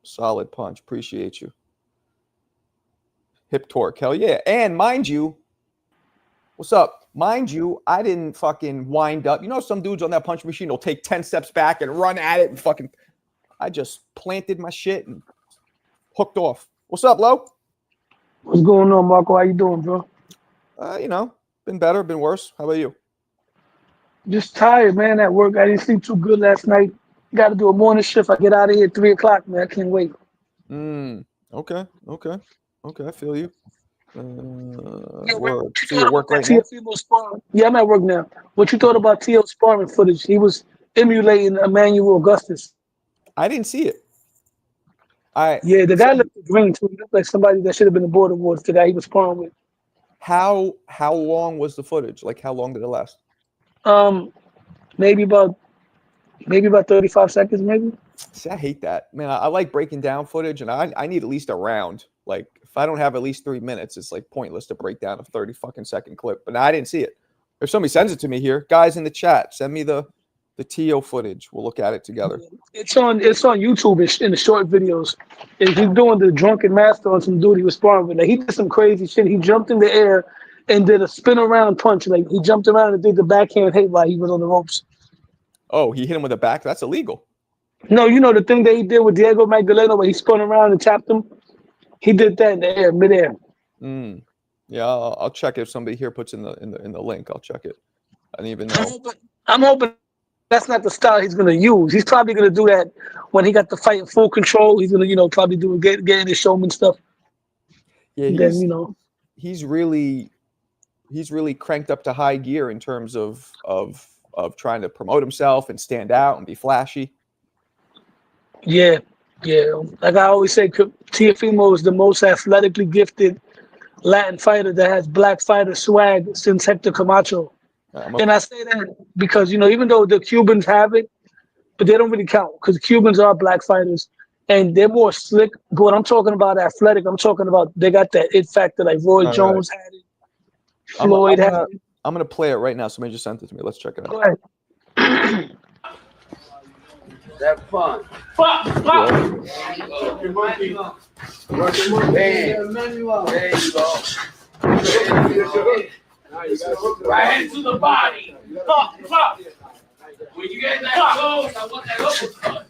Solid punch. Appreciate you. Hip torque. Hell yeah. And mind you, what's up? Mind you, I didn't fucking wind up. You know, some dudes on that punch machine will take 10 steps back and run at it and fucking. I just planted my shit and hooked off. What's up, Lo? What's going on, Marco? How you doing, bro? You know, been better, been worse. How about you? Just tired, man, at work. I didn't sleep too good last night. Got to do a morning shift. I get out of here at 3 o'clock, man. I can't wait. Okay. I feel you. What So you work right now? Yeah, I'm at work now. What you thought about T.O. sparring footage? He was emulating Emmanuel Augustus. I didn't see it. Yeah, the guy looked green too. He looked like somebody that should have been the Board Awards. The guy he was sparring with. How long was the footage? Like, how long did it last? Maybe about 35 seconds, maybe. See, I hate that, man. I like breaking down footage, and I need at least a round. Like, if I don't have at least 3 minutes, it's like pointless to break down a 30 fucking second clip. But I didn't see it. If somebody sends it to me here, guys in the chat, send me the TO footage. We'll look at it together. It's on YouTube in the short videos. And he's doing the drunken master on some dude he was sparring with. Like, he did some crazy shit. He jumped in the air and did a spin around punch. Like, he jumped around and did the backhand hit while he was on the ropes. Oh, he hit him with a back? That's illegal. No, you know the thing that he did with Diego Magdaleno where he spun around and tapped him? He did that in the air, midair. Yeah, I'll check it if somebody here puts in the link. I'll check it. I didn't even know. I'm hoping that's not the style he's gonna use. He's probably gonna do that when he got the fight in full control. He's gonna, probably do getting his showman stuff. Yeah, he's really cranked up to high gear in terms of trying to promote himself and stand out and be flashy. Yeah. Like I always say, Teofimo is the most athletically gifted Latin fighter that has black fighter swag since Hector Camacho. And I say that because, even though the Cubans have it, but they don't really count because Cubans are black fighters and they're more slick. But when I'm talking about athletic, I'm talking about they got that it factor like Roy Jones had it, Floyd had it. I'm going to play it right now. Somebody just sent it to me. Let's check it out. Go ahead. Have fun. Right hand to the body. When you get that close, I want that uppercut.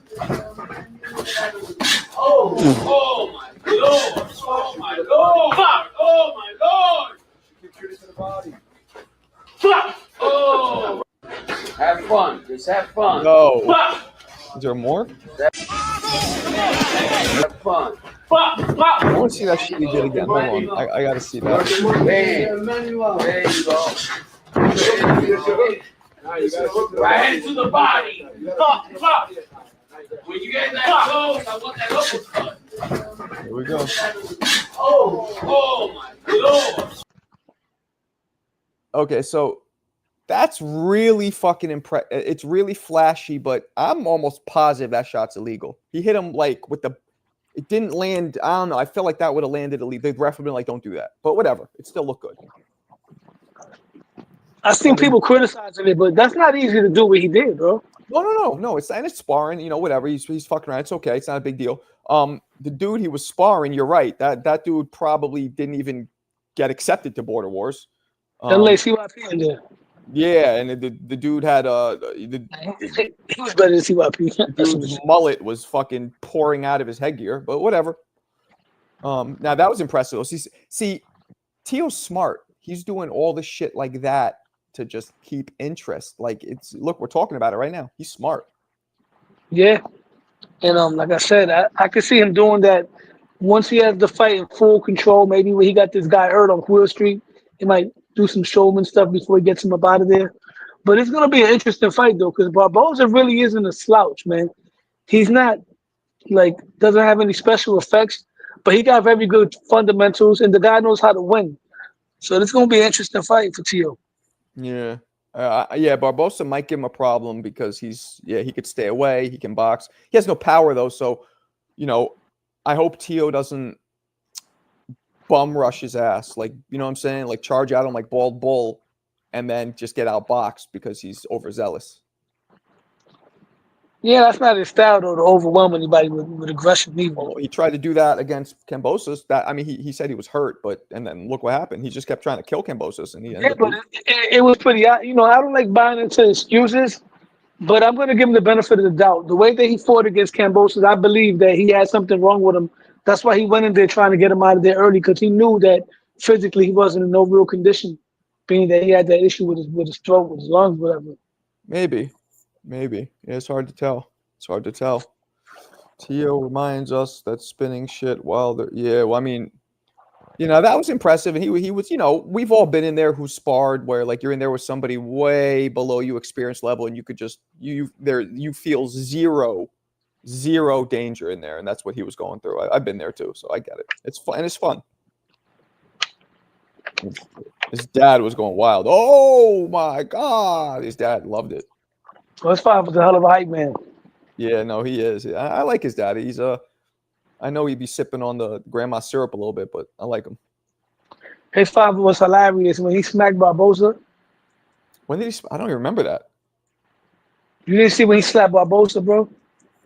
Oh my Lord. Oh my Lord. Oh my Lord. Oh. Have fun. Just have fun. No. Is there more? Have fun. I want to see that shit he did again. Hold on. I got to see that. There you go. Right hand to the body. When you get that close, I want that uppercut. Here we go. Oh my Lord. Okay, so that's really fucking impressive. It's really flashy, but I'm almost positive that shot's illegal. He hit him like with the. It didn't land. I don't know. I feel like that would have landed illegal. The ref would have been like, "Don't do that." But whatever. It still looked good. I've seen people criticizing it, but that's not easy to do what he did, bro. No. It's sparring. You know, whatever. He's fucking around. It's okay. It's not a big deal. The dude he was sparring. You're right. That dude probably didn't even get accepted to Border Wars. Unless CYP in there. Yeah, and the dude had He was better than CYP. dude's mullet was fucking pouring out of his headgear, but whatever. Now that was impressive. See, Tio's smart. He's doing all the shit like that to just keep interest. Like look, we're talking about it right now. He's smart. Yeah, and like I said, I could see him doing that once he has the fight in full control. Maybe when he got this guy hurt on Quill Street, he might do some showman stuff before he gets him up out of there. But it's gonna be an interesting fight though, because Barboza really isn't a slouch, man. He's not doesn't have any special effects, but he got very good fundamentals, and the guy knows how to win. So it's gonna be an interesting fight for Tio. Yeah. Barbosa might give him a problem because he could stay away, he can box. He has no power though, so I hope Tio doesn't bum rush his ass, like, you know what I'm saying? Like charge out him like bald bull and then just get outboxed because he's overzealous. Yeah, that's not his style though, to overwhelm anybody with aggression either. Well, he tried to do that against Kambosos. He said he was hurt, and then look what happened. He just kept trying to kill Kambosos, and he ended up. But it was pretty. I don't like buying into excuses, but I'm going to give him the benefit of the doubt. The way that he fought against Kambosos, I believe that he had something wrong with him. That's why he went in there trying to get him out of there early, because he knew that physically he wasn't in no real condition, being that he had that issue with his throat, with his lungs, whatever. Maybe. Yeah, it's hard to tell. Tio reminds us that spinning shit while they're that was impressive. And he was, we've all been in there who sparred where like you're in there with somebody way below you experience level, and you could just you feel zero danger in there, and that's what he was going through. I've been there too, so I get it. It's fun, and it's fun. His dad was going wild. Oh my god, his dad loved it. Well, his father was a hell of a hype man. Yeah, no, he is. I like his dad. He's I know he'd be sipping on the grandma syrup a little bit, but I like him. His father was hilarious when he smacked Barboza. When did he? I don't even remember that. You didn't see when he slapped Barboza, bro?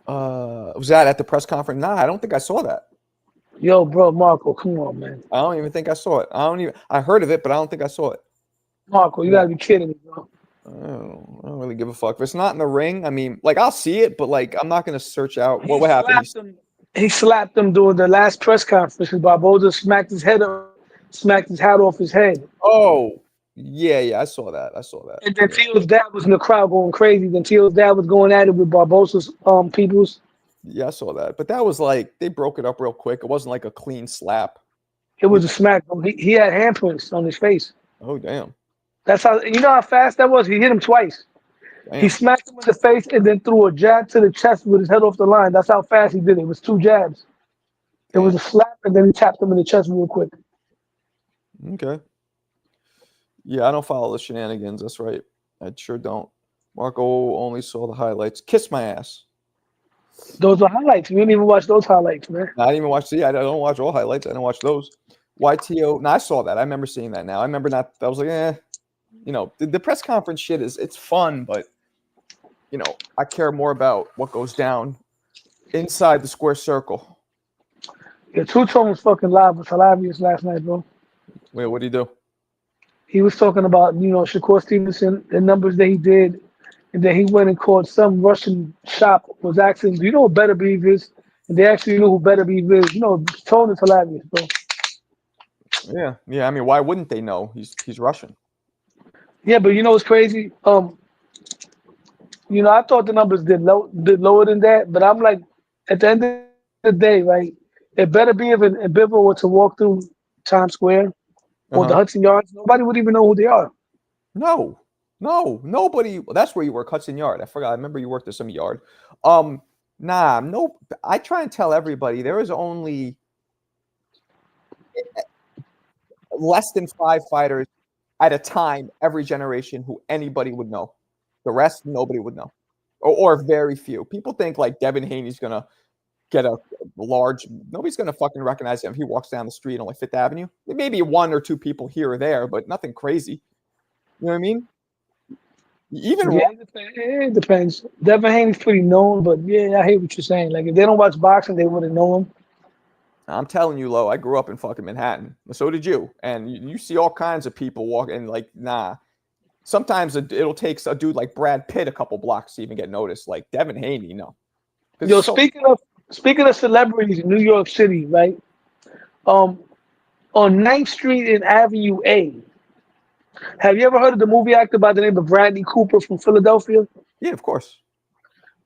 Was that at the press conference? Nah, I don't think I saw that. Yo, bro, Marco, come on, man. I don't even think I saw it. I heard of it, but I don't think I saw it. Marco, you gotta be kidding me, bro. I don't really give a fuck. If it's not in the ring, I mean, like, I'll see it, but like, I'm not gonna search out what happened. He slapped him during the last press conference. Barboza smacked his hat off his head. Oh, yeah, I saw that. And then Tio's dad was in the crowd going crazy. Then Tio's dad was going at it with Barboza's peoples. Yeah, I saw that. But that was like, they broke it up real quick. It wasn't like a clean slap. It was a smack. He had handprints on his face. Oh, damn. That's how, you know how fast that was? He hit him twice. Damn. He smacked him in the face and then threw a jab to the chest with his head off the line. That's how fast he did it. It was 2 jabs. It was a slap, and then he tapped him in the chest real quick. Okay. Yeah, I don't follow the shenanigans. That's right. I sure don't. Marco only saw the highlights. Kiss my ass. Those are highlights. You didn't even watch those highlights, man. I didn't even watch. I don't watch all highlights. I didn't watch those. YTO. No, I saw that. I remember seeing that now. I remember not. I was like, the press conference shit it's fun, but I care more about what goes down inside the square circle. Yeah, Two Tone was fucking live with hilarious last night, bro. Wait, what did he do? He was talking about, Shakur Stevenson, the numbers that he did, and then he went and called some Russian shop, was asking, do you know who Better Believe is? And they actually knew who Better Believe is. Tone is hilarious, bro. Yeah. I mean, why wouldn't they know? He's Russian. Yeah, but what's crazy? I thought the numbers did lower than that, but I'm like, at the end of the day, right? It better be if Bivol were to walk through Times Square or the Uh-huh. Hudson Yards, nobody would even know who they are. No, no, nobody. That's where you work, Hudson Yard. I forgot. I remember you worked at some yard. Nah, no. I try and tell everybody there is only less than 5 fighters at a time every generation who anybody would know. The rest, nobody would know, or very few. People think like Devin Haney's gonna get a large. Nobody's gonna fucking recognize him if he walks down the street on like Fifth Avenue. Maybe one or two people here or there, but nothing crazy. You know what I mean? Even Yeah, it depends. Devin Haney's pretty known, but yeah, I hear what you're saying. Like if they don't watch boxing, they wouldn't know him. I'm telling you, Lo, I grew up in fucking Manhattan. So did you. And you see all kinds of people walking, like, nah. Sometimes it'll take a dude like Brad Pitt a couple blocks to even get noticed. Like Devin Haney, no. Yo, speaking of celebrities in New York City, right? On 9th Street and Avenue A, have you ever heard of the movie actor by the name of Bradley Cooper from Philadelphia? Yeah, of course.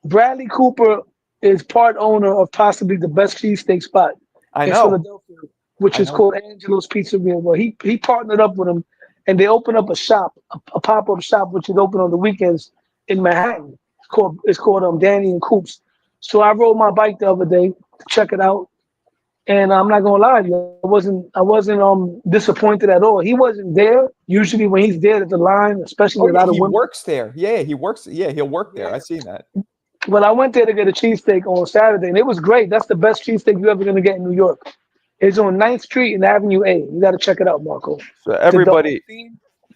Bradley Cooper is part owner of possibly the best cheesesteak spot I in know. Philadelphia, which is called Angelo's Pizzeria. Well, he partnered up with him, and they opened up a shop, a pop-up shop, which is open on the weekends in Manhattan. It's called Danny and Coops. So I rode my bike the other day to check it out, and I'm not gonna lie to you, I wasn't disappointed at all. He wasn't there. Usually when he's there, there's a line, especially Oh, a lot yeah, of he women. works there. Yeah, he works. Yeah, he'll work there. I've seen that. Well, I went there to get a cheesesteak on Saturday, and it was great. That's the best cheesesteak you're ever gonna get in New York. It's on 9th Street and Avenue A. You got to check it out, Marco. So everybody,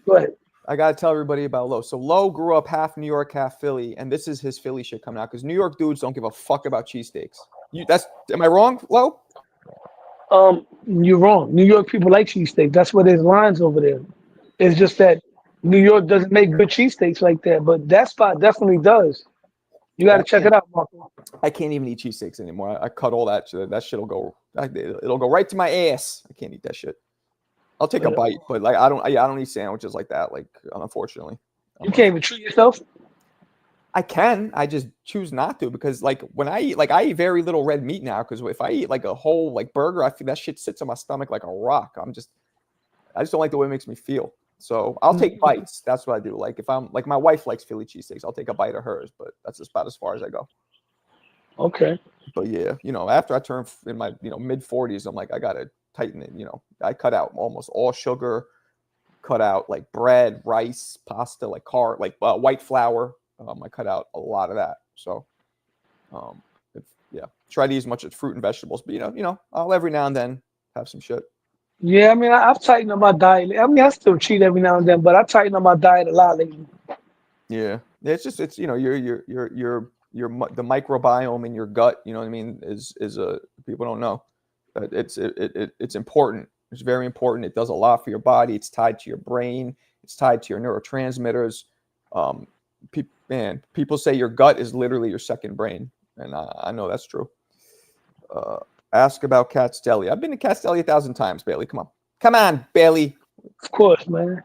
Go ahead. I gotta tell everybody about Lo. So Lo grew up half New York, half Philly, and this is his Philly shit coming out because New York dudes don't give a fuck about cheesesteaks. Am I wrong, Lo? You're wrong. New York people like cheesesteak. That's why there's lines over there. It's just that New York doesn't make good cheesesteaks like that, but that spot definitely does. You got to check it out, Marco. I can't even eat cheesesteaks anymore. I cut all that shit. That shit'll go. It'll go right to my ass. I can't eat that shit. I'll take a bite, but like I don't eat sandwiches like that. Like unfortunately, you can't even treat yourself. I can. I just choose not to because like when I eat very little red meat now because if I eat like a whole like burger, I feel that shit sits on my stomach like a rock. I just don't like the way it makes me feel. So I'll take bites. That's what I do. Like if I'm like my wife likes Philly cheesesteaks, I'll take a bite of hers, but that's just about as far as I go. Okay. But yeah, after I turn in my mid 40s, I'm like I gotta tighten it. I cut out almost all sugar, cut out like bread, rice, pasta, like white flour. I cut out a lot of that. So, try to eat as much as fruit and vegetables. But I'll every now and then have some shit. Yeah, I mean, I've tightened up my diet. I mean, I still cheat every now and then, but I tighten up my diet a lot lately. Yeah, it's the microbiome in your gut. You know what I mean? Is people don't know that it's important. It's very important. It does a lot for your body. It's tied to your brain. It's tied to your neurotransmitters. People say your gut is literally your second brain, and I know that's true. Ask about Cat's Deli. I've been to Cat's Deli 1,000 times, Bailey. Come on, Bailey. Of course, man.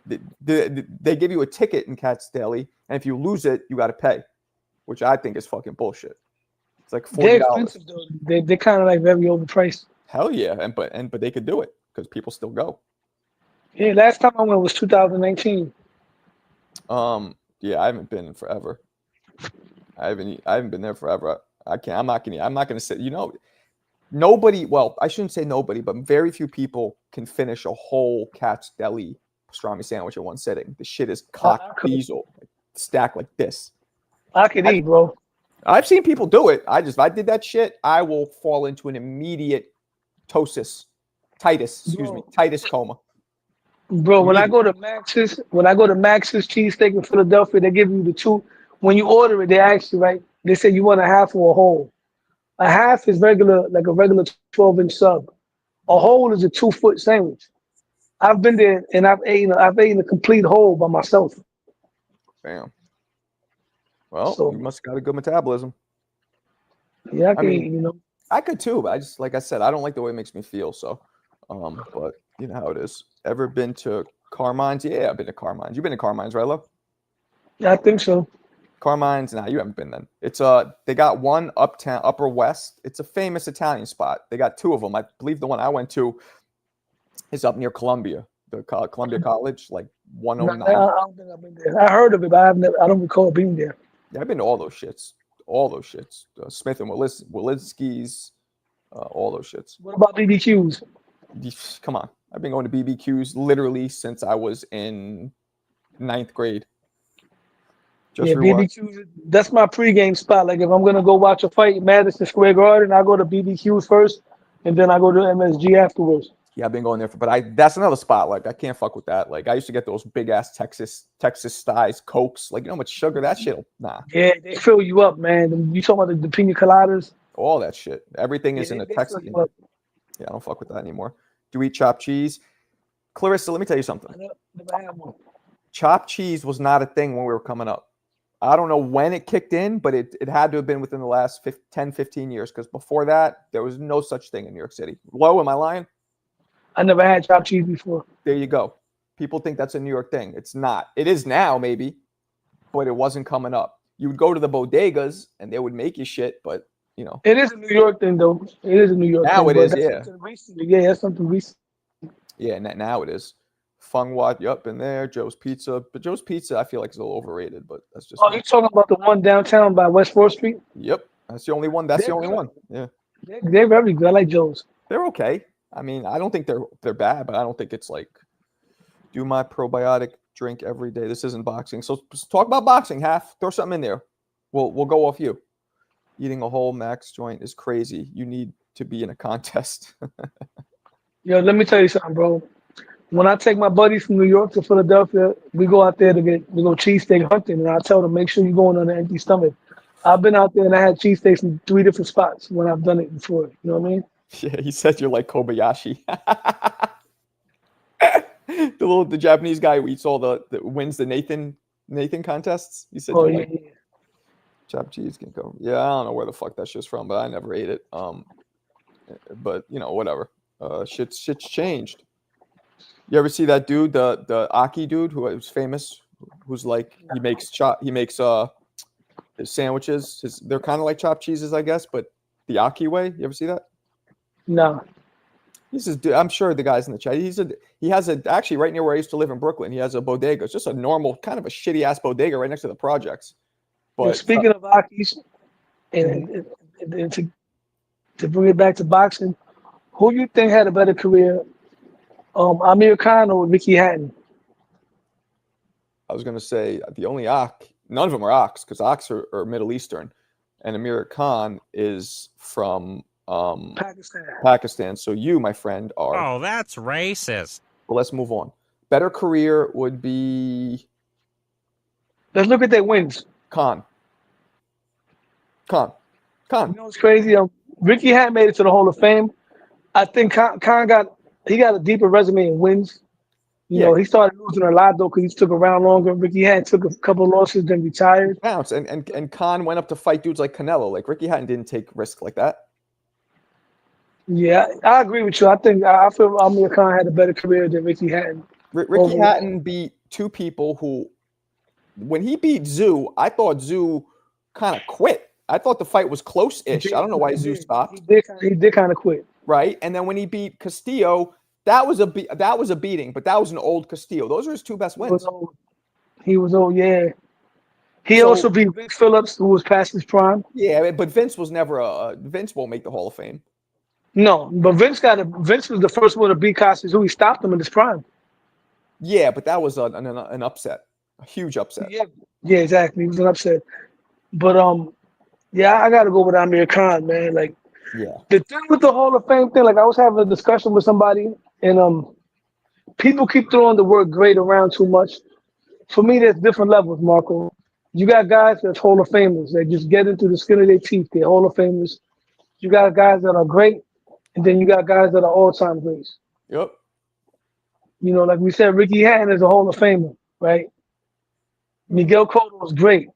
They give you a ticket in Cat's Deli, and if you lose it, you got to pay, which I think is fucking bullshit. It's like $40. They're expensive though. They're kind of like very overpriced. Hell yeah, but they could do it because people still go. Yeah, last time I went was 2019. Yeah, I haven't been in forever. I haven't been there forever. I'm not gonna say. Nobody. Well, I shouldn't say nobody, but very few people can finish a whole Cat's Deli pastrami sandwich in one sitting. The shit is cock diesel, stacked like this. I could eat, bro. I've seen people do it. If I did that shit, I will fall into an immediate titus coma. Bro, when I go to Max's cheesesteak in Philadelphia, they give you the two. When you order it, they ask you, right? They say you want a half or a whole. A half is regular, like a regular 12-inch sub. A whole is a 2-foot sandwich. I've been there and I've eaten a complete whole by myself. Damn. Well, you must have got a good metabolism. Yeah, I can eat, I could too, but like I said, I don't like the way it makes me feel. So, but you know how it is. Ever been to Carmine's? Yeah, I've been to Carmine's. You've been to Carmine's, right, Lo? Yeah, I think so. Carmine's. Nah, you haven't been then. It's they got one uptown, Upper West. It's a famous Italian spot. They got two of them. I believe the one I went to is up near Columbia, the Columbia College, like No, 109. I don't think I've been there. I heard of it, but I don't recall being there. Yeah, I've been to all those shits. All those shits. Smith and Walensky's, all those shits. What about BBQs? Come on. I've been going to BBQs literally since I was in 9th grade. Just BBQs. That's my pregame spot. Like if I'm gonna go watch a fight in Madison Square Garden, I go to BBQs first, and then I go to MSG afterwards. Yeah, I've been going there but that's another spot. Like I can't fuck with that. Like I used to get those big ass Texas styles Cokes. Like you know how much sugar that shit? Nah. Yeah, they fill you up, man. You talking about the pina coladas? All that shit. Everything is in a Texas. Yeah, I don't fuck with that anymore. Do you eat chopped cheese? Clarissa, let me tell you something. Never had one. Chopped cheese was not a thing when we were coming up. I don't know when it kicked in, but it had to have been within the last 10, 15 years because before that, there was no such thing in New York City. Low, am I lying? I never had chopped cheese before. There you go. People think that's a New York thing. It's not. It is now, maybe, but it wasn't coming up. You would go to the bodegas and they would make you shit, but you know. It is a New York thing, though. It is a New York now thing. It is, yeah. Yeah, that's something recent. Yeah, now it is. Fung Wat, yup, in there. Joe's Pizza. But Joe's Pizza, I feel like is a little overrated, but that's just. Oh, you talking about the one downtown by West 4th Street? Yep. That's the only one. That's the only one. Yeah. They're very good. I like Joe's. They're okay. I mean, I don't think they're bad, but I don't think it's like do my probiotic drink every day. This isn't boxing. So talk about boxing, Half. Throw something in there. We'll go off you. Eating a whole Max joint is crazy. You need to be in a contest. Yo, let me tell you something, bro. When I take my buddies from New York to Philadelphia, we go out there we go cheesesteak hunting, and I tell them make sure you're going on an empty stomach. I've been out there and I had cheesesteaks in 3 different spots when I've done it before. You know what I mean? Yeah, he said you're like Kobayashi. the Japanese guy who eats all the wins the Nathan contests. He said, yeah. Chopped cheese can go. Yeah, I don't know where the fuck that shit's from, but I never ate it. But you know, whatever. Shit's changed. You ever see that dude, the Aki dude who is famous, who's like he makes his sandwiches. They're kind of like chopped cheeses, I guess, but the Aki way. You ever see that? No. He's just, I'm sure the guys in the chat. He has actually right near where I used to live in Brooklyn. He has a bodega. It's just a normal kind of a shitty ass bodega right next to the projects. But speaking of Akis, and to bring it back to boxing, who you think had a better career, Amir Khan or Ricky Hatton? I was gonna say the only Ak. None of them are Ox because Ox are Middle Eastern, and Amir Khan is from Pakistan. So you, my friend, are. Oh, that's racist. Well, let's move on. Better career would be. Let's look at their wins. Khan. You know what's crazy? Ricky Hatton made it to the Hall of Fame. I think Khan got a deeper resume in wins. You know, he started losing a lot though because he took around longer. Ricky Hatton took a couple losses, then retired. Bounce and Khan went up to fight dudes like Canelo. Like Ricky Hatton didn't take risk like that. Yeah, I agree with you. I feel Amir Khan had a better career than Ricky Hatton. Ricky Hatton beat two people who, when he beat Zoo, I thought Zoo kind of quit. I thought the fight was close-ish. I don't know why Zoo stopped. He did kind of quit. Right, and then when he beat Castillo, that was a beating, but that was an old Castillo. Those are his two best wins. He was old, yeah. He also beat Vince Phillips, who was past his prime. Yeah, but Vince was never Vince won't make the Hall of Fame. No, but Vince was the first one to beat Costas, who he stopped him in his prime. Yeah, but that was an upset, a huge upset. Yeah, exactly. It was an upset. But I got to go with Amir Khan, man. Like, the thing with the Hall of Fame thing, like I was having a discussion with somebody, and people keep throwing the word great around too much. For me, there's different levels, Marco. You got guys that's Hall of Famers. They just get into the skin of their teeth. They're Hall of Famers. You got guys that are great, and then you got guys that are all-time greats. Yep. You know, like we said, Ricky Hatton is a Hall of Famer, right? Miguel Cotto was great.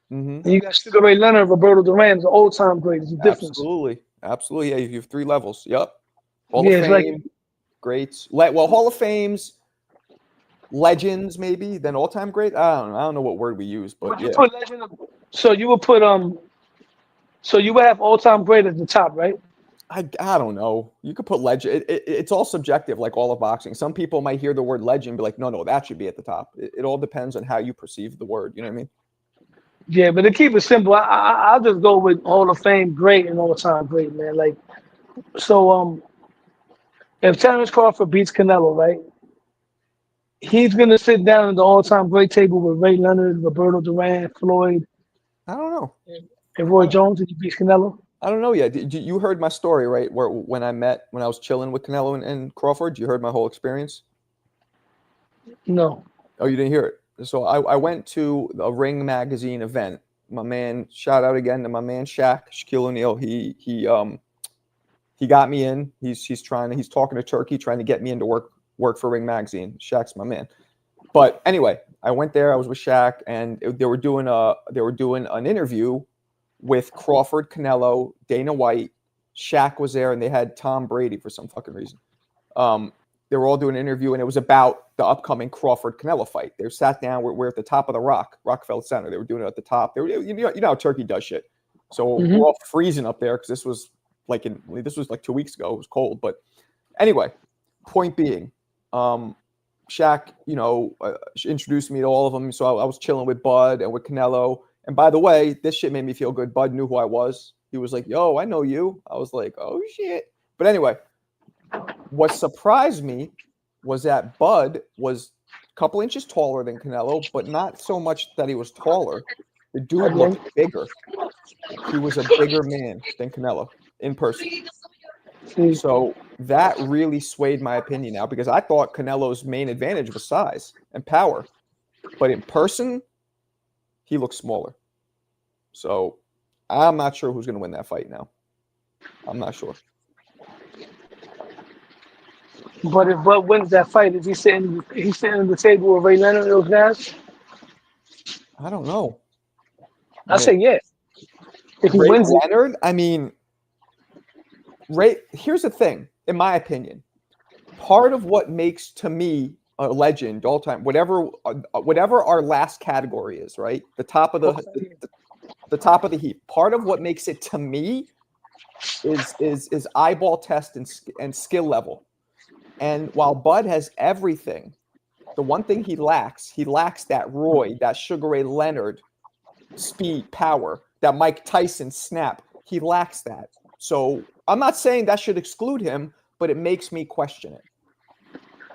Mm-hmm. And you got Sugar Ray Leonard, Roberto Duran, is an all-time great. It's a difference. Absolutely. Yeah, you have 3 levels. Yep. Hall of Fame, greats. Well, Hall of Fames, legends maybe than all-time great. I don't know what word we use, but Would you yeah. put legend? So you would put So you would have all-time great at the top, right? I don't know. You could put legend. It's all subjective, like all of boxing. Some people might hear the word legend and be like, no, that should be at the top. It all depends on how you perceive the word. You know what I mean? Yeah, but to keep it simple, I'll just go with Hall of Fame great and all-time great, man. Like, so if Terrence Crawford beats Canelo, right, he's gonna sit down at the all-time great table with Ray Leonard, Roberto Duran, Floyd, I don't know. and Roy Jones if he beats Canelo. I don't know yet. You heard my story, right? Where when I was chilling with Canelo and Crawford, you heard my whole experience. No. Oh, you didn't hear it. So I went to a Ring Magazine event. My man, shout out again to my man Shaquille O'Neal. He got me in. He's talking to Turkey, trying to get me into work for Ring Magazine. Shaq's my man. But anyway, I went there. I was with Shaq, and they were doing an interview with Crawford, Canelo, Dana White. Shaq was there, and they had Tom Brady for some fucking reason. They were all doing an interview, and it was about the upcoming Crawford-Canelo fight. They sat down. We're at the top of the Rockefeller Center. They were doing it at the top. You know how Turkey does shit. So we're all freezing up there because this was like 2 weeks ago. It was cold, but anyway, point being, Shaq, introduced me to all of them. So I was chilling with Bud and with Canelo. And by the way, this shit made me feel good. Bud knew who I was. He was like, yo, I know you. I was like, oh, shit. But anyway, what surprised me was that Bud was a couple inches taller than Canelo, but not so much that he was taller. The dude looked bigger. He was a bigger man than Canelo in person. So that really swayed my opinion now because I thought Canelo's main advantage was size and power. But in person, he looks smaller. So I'm not sure who's going to win that fight now. I'm not sure. But if Bud wins that fight, is he sitting at the table with Ray Leonard and those guys? I don't know. I say yes. If he Ray wins Leonard, I mean, here's the thing, in my opinion. Part of what makes, to me, a legend all time, whatever our last category is, right? The top of the top of the heap. Part of what makes it, to me, is eyeball test and skill level. And while Bud has everything, the one thing he lacks that Roy, that Sugar Ray Leonard speed, power, that Mike Tyson snap. He lacks that. So I'm not saying that should exclude him, but it makes me question it.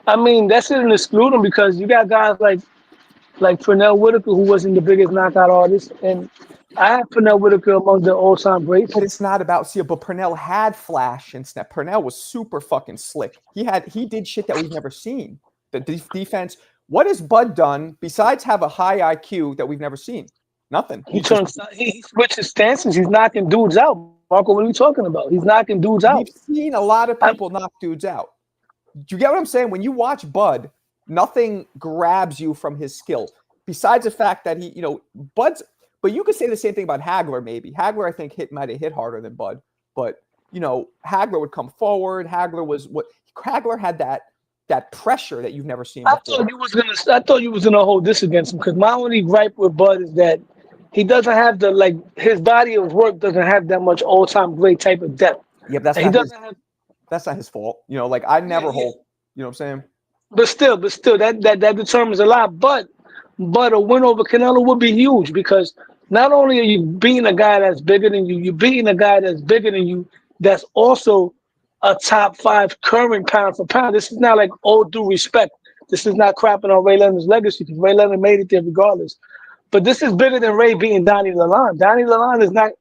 I mean, that shouldn't exclude him because you got guys like Pernell Whitaker, who wasn't the biggest knockout artist, and I have Pernell Whitaker among the all-time greats. But it's not about but Pernell had flash and snap. Pernell was super fucking slick. He did shit that we've never seen. The defense. What has Bud done besides have a high IQ that we've never seen? Nothing. He switches stances. He's knocking dudes out. Marco, what are you talking about? He's knocking dudes out. We've seen a lot of people knock dudes out. Do you get what I'm saying? When you watch Bud, nothing grabs you from his skill. Besides the fact that Bud's. But you could say the same thing about Hagler, maybe. Hagler, I think, might have hit harder than Bud. But, Hagler would come forward. Hagler had that pressure that you've never seen before. I thought you was gonna hold this against him because my only gripe with Bud is that he doesn't have his body of work doesn't have that much all-time great type of depth. Yeah, but that's not his fault. I never hold. You know what I'm saying? But still, that determines a lot. But a win over Canelo would be huge because not only are you beating a guy that's bigger than you, you're beating a guy that's bigger than you that's also a top 5 current pound for pound. This is not like all due respect. This is not crapping on Ray Leonard's legacy because Ray Leonard made it there regardless. But this is bigger than Ray beating Donnie Lalonde. Donnie Lalonde is not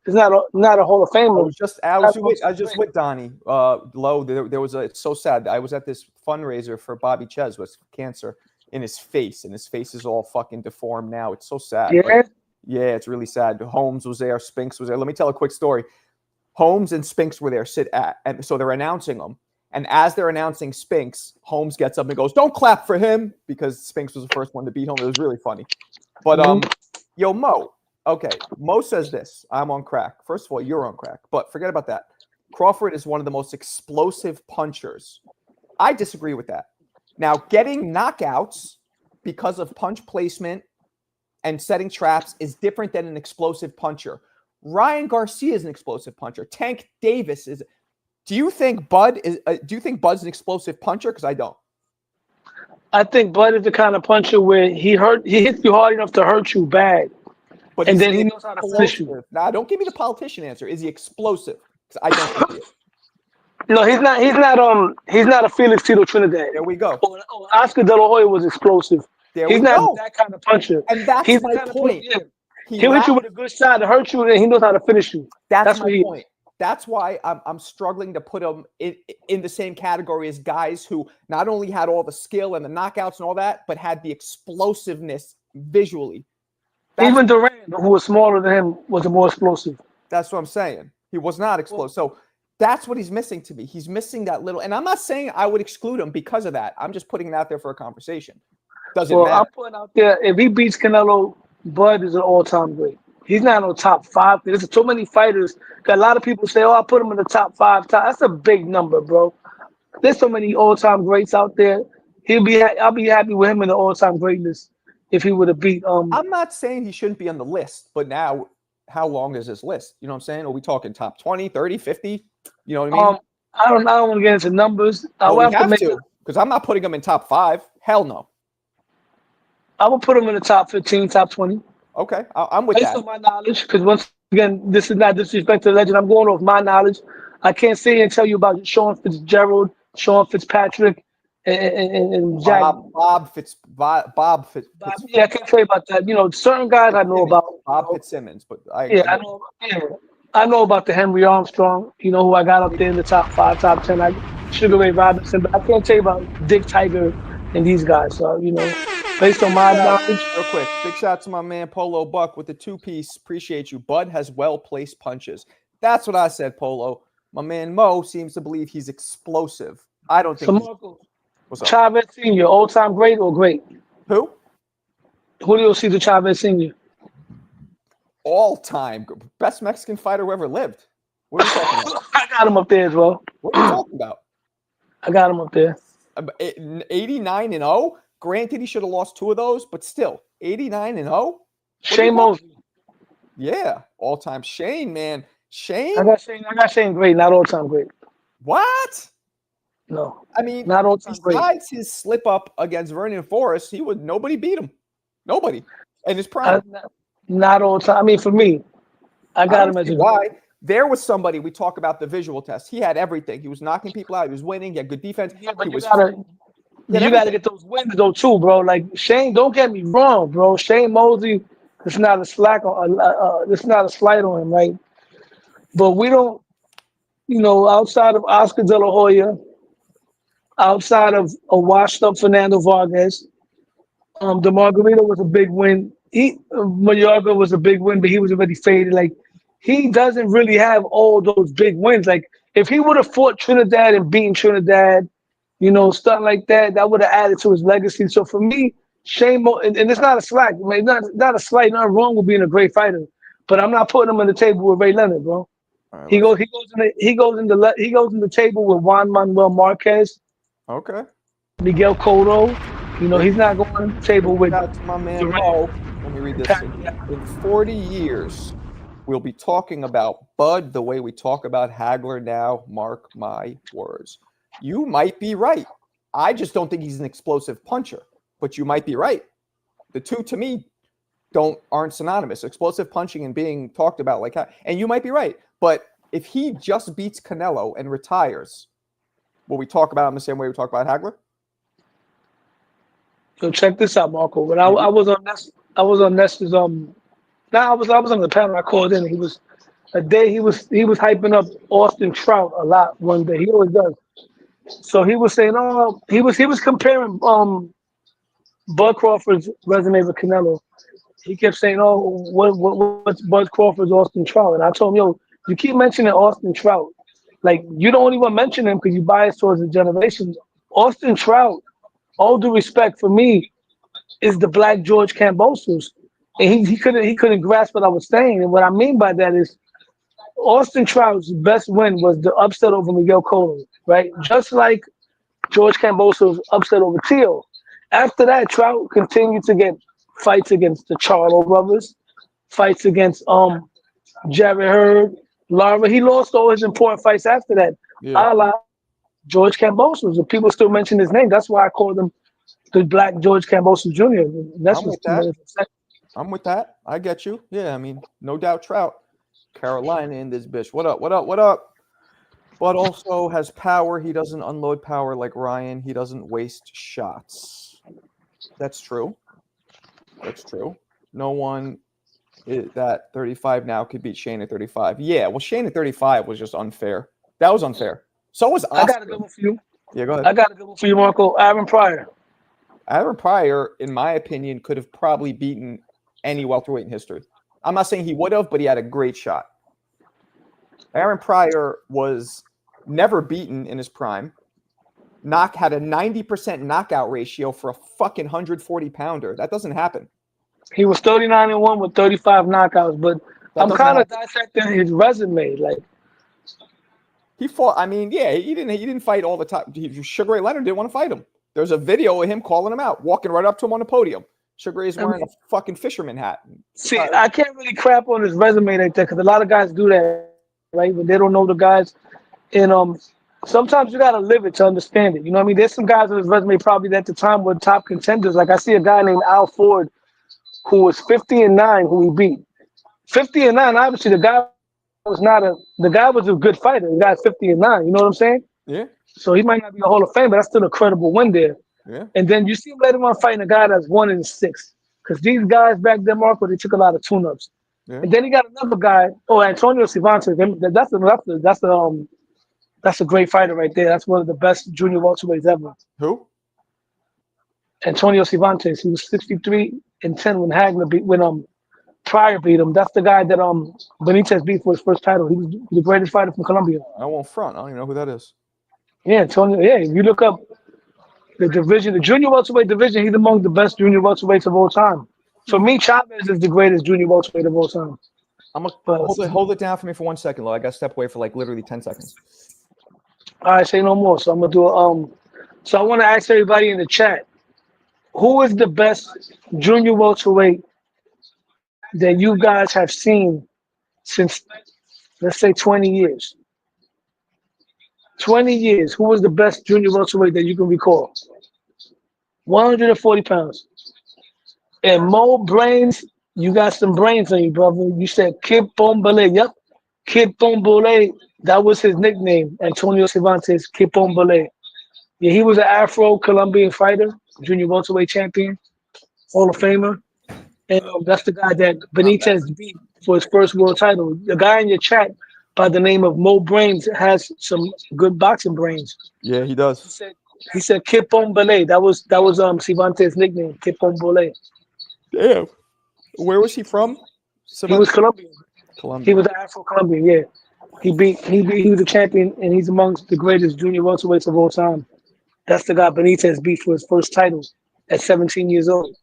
a Hall of Famer. I was just with Donnie Lowe. It's so sad. I was at this fundraiser for Bobby Ches with cancer in his face, and his face is all fucking deformed now. It's so sad. Yeah. Yeah, it's really sad. Holmes was there. Spinks was there. Let me tell a quick story. Holmes and Spinks were there, and so they're announcing them. And as they're announcing Spinks, Holmes gets up and goes, "Don't clap for him," because Spinks was the first one to beat him. It was really funny. But yo, Mo. Okay, Mo says this. I'm on crack. First of all, you're on crack. But forget about that. Crawford is one of the most explosive punchers. I disagree with that. Now, getting knockouts because of punch placement and setting traps is different than an explosive puncher. Ryan Garcia is an explosive puncher. Tank Davis is. Do you think Bud's an explosive puncher? Because I don't. I think Bud is the kind of puncher where he hits you hard enough to hurt you bad, But and is then he he knows how to finish you. explosive? Nah, don't give me the politician answer. Is he explosive? Because I don't think he is. No, he's not. He's not a Felix Tito Trinidad. There we go. Oscar De La Hoya was explosive. There He's we not go. that kind of puncher. And that's He's my the kind of point. puncher, yeah. He'll hit you with a good shot to hurt you, and he knows how to finish you. That's what my he point. That's why I'm struggling to put him in the same category as guys who not only had all the skill and the knockouts and all that, but had the explosiveness visually. Even Durant, who was smaller than him, was more explosive. That's what I'm saying. He was not explosive. So that's what he's missing to me. He's missing that little. And I'm not saying I would exclude him because of that. I'm just putting it out there for a conversation. Doesn't matter. I'm putting out there, if he beats Canelo, Bud is an all-time great. He's not on top 5. There's so many fighters. A lot of people say, "Oh, I put him in the top 5." That's a big number, bro. There's so many all-time greats out there. I'll be happy with him in the all-time greatness if he would have beat. I'm not saying he shouldn't be on the list, but now, how long is his list? You know what I'm saying? Are we talking top 20, 30, 50? You know what I mean? I don't want to get into numbers. I We will have to, because I'm not putting him in top 5. Hell no. I will put him in the top 15, top 20. Okay, I'm with Based that. on my knowledge, because once again, this is not disrespect to the legend. I'm going off my knowledge. I can't sit here and tell you about Sean Fitzgerald, Sean Fitzpatrick, and Jack. Bob Fitz. Yeah, I can't tell you about that. You know, certain guys I know about. Bob Fitzsimmons, but I know. Yeah, I know about the Henry Armstrong. You know who I got up there in the top 5, top 10. Like Sugar Ray Robinson, but I can't tell you about Dick Tiger and these guys. So based on my knowledge. Real quick, big shout out to my man Polo Buck with the 2-piece. Appreciate you. Bud has well-placed punches. That's what I said, Polo. My man Mo seems to believe he's explosive. I don't think. What's up? Chavez Sr., all-time great or great? Who? Julio Cesar Chavez Sr. All-time best Mexican fighter who ever lived. What are you talking about? I got him up there as well. What are you talking about? I got him up there. 89-0. Granted, he should have lost 2 of those, but still, 89-0. Shane Mosley. Yeah, all-time Shane, man. Shane. I got Shane great, not all-time great. What? No. I mean, not all-time great. Besides his slip-up against Vernon Forrest, nobody beat him. Nobody. In his prime. Not all-time. I mean, for me, I got him as a why. There was somebody, we talk about the visual test. He had everything. He was knocking people out. He was winning. He had good defense. Yeah, but you gotta get those wins though too, bro. Like Shane, don't get me wrong, bro. Shane Mosley, it's not a slight on him, right? But we don't, outside of Oscar De La Hoya, outside of a washed-up Fernando Vargas, the Margarita was a big win. Mayorga was a big win, but he was already faded. Like he doesn't really have all those big wins. Like if he would have fought Trinidad and beaten Trinidad, stuff like that, that would have added to his legacy. So for me, Shane and it's not a slack, man, not a slight, not wrong with being a great fighter, but I'm not putting him on the table with Ray Leonard, bro. Right, he goes in the table with Juan Manuel Marquez. Okay. Miguel Cotto. He's not going on the table with my man Mo. Let me read this. In 40 years, we'll be talking about Bud the way we talk about Hagler now. Mark my words. You might be right. I just don't think he's an explosive puncher, but you might be right. The two to me aren't synonymous. Explosive punching and being talked about like that. And you might be right. But if he just beats Canelo and retires, will we talk about him the same way we talk about Hagler? So check this out, Marco. When I was on Nest's I was on the panel. I called in. He was hyping up Austin Trout a lot one day. He always does. So he was saying, he was comparing Bud Crawford's resume with Canelo. He kept saying, what's Bud Crawford's Austin Trout? And I told him, you keep mentioning Austin Trout. Like, you don't even mention him because you bias towards the generation. Austin Trout, all due respect for me, is the Black George Kambosos. And he couldn't grasp what I was saying. And what I mean by that is Austin Trout's best win was the upset over Miguel Cotto, right? Just like George Kambosos' upset over Teal. After that, Trout continued to get fights against the Charlo brothers, fights against Jared Hurd, Lara. He lost all his important fights after that. Yeah. A la George Kambosos. And people still mention his name. That's why I call him the Black George Kambosos Jr. That's I'm what's with that. I'm with that. I get you. Yeah, I mean, no doubt Trout. Carolina in this bitch. What up? What up? What up? But also has power. He doesn't unload power like Ryan. He doesn't waste shots. That's true. That's true. No one that 35 now could beat Shane at 35. Yeah, well, Shane at 35 was just unfair. That was unfair. So was Oscar. I got a good one for you. Yeah, go ahead. I got a good one for you, Marco. Aaron Pryor. Aaron Pryor, in my opinion, could have probably beaten any welterweight in history. I'm not saying he would have, but he had a great shot. Aaron Pryor was never beaten in his prime. Had a 90% knockout ratio for a fucking 140-pounder. That doesn't happen. He was 39-1 with 35 knockouts, but I'm kind of dissecting his resume. Like he fought. I mean, yeah, he didn't fight all the time. Sugar Ray Leonard didn't want to fight him. There's a video of him calling him out, walking right up to him on the podium. Sugar Ray's wearing a fucking fisherman hat. See, I can't really crap on his resume like that because a lot of guys do that, right? But they don't know the guys. And sometimes you gotta live it to understand it. You know what I mean? There's some guys on his resume probably at the time were top contenders. Like I see a guy named Al Ford who was 50-9 who he beat. 50-9, obviously the guy was a good fighter. The guy's 50-9, you know what I'm saying? Yeah. So he might not be a Hall of Fame, but that's still a credible win there. Yeah. And then you see him later on fighting a guy that's 1-6. Because these guys back then, Marco, they took a lot of tune-ups. Yeah. And then he got another guy, Antonio Cervantes. That's a great fighter right there. That's one of the best junior welterweights ever. Who? Antonio Cervantes. He was 63-10 when Pryor beat him. That's the guy that Benitez beat for his first title. He was the greatest fighter from Colombia. I won't front. I don't even know who that is. Yeah, Antonio. Yeah, if you look up the division, the junior welterweight division, he's among the best junior welterweights of all time. For me, Chavez is the greatest junior welterweight of all time. I'm gonna hold it down for me for 1 second, Lo. I got to step away for like literally 10 seconds. All right, say no more. So I'm gonna do So I want to ask everybody in the chat, who is the best junior welterweight that you guys have seen since, let's say, 20 years? 20 years. Who was the best junior welterweight that you can recall? 140 pounds. And Mo Brains, you got some brains on you, brother. You said Kid Bombole. Yep. Kid Bombole. That was his nickname. Antonio Cervantes, Kid Bombole. Yeah, he was an Afro-Colombian fighter, junior welterweight champion, Hall of Famer. And that's the guy that Benitez beat for his first world title. The guy in your chat by the name of Mo Brains has some good boxing brains. Yeah, he does. He said Kid Bombole. That was Cervantes' nickname, Kid Bombole. Damn. Where was he from? He was Colombian. Colombia. He was an Afro-Colombian, yeah. He was a champion, and he's amongst the greatest junior welterweights of all time. That's the guy Benitez beat for his first title at 17 years old.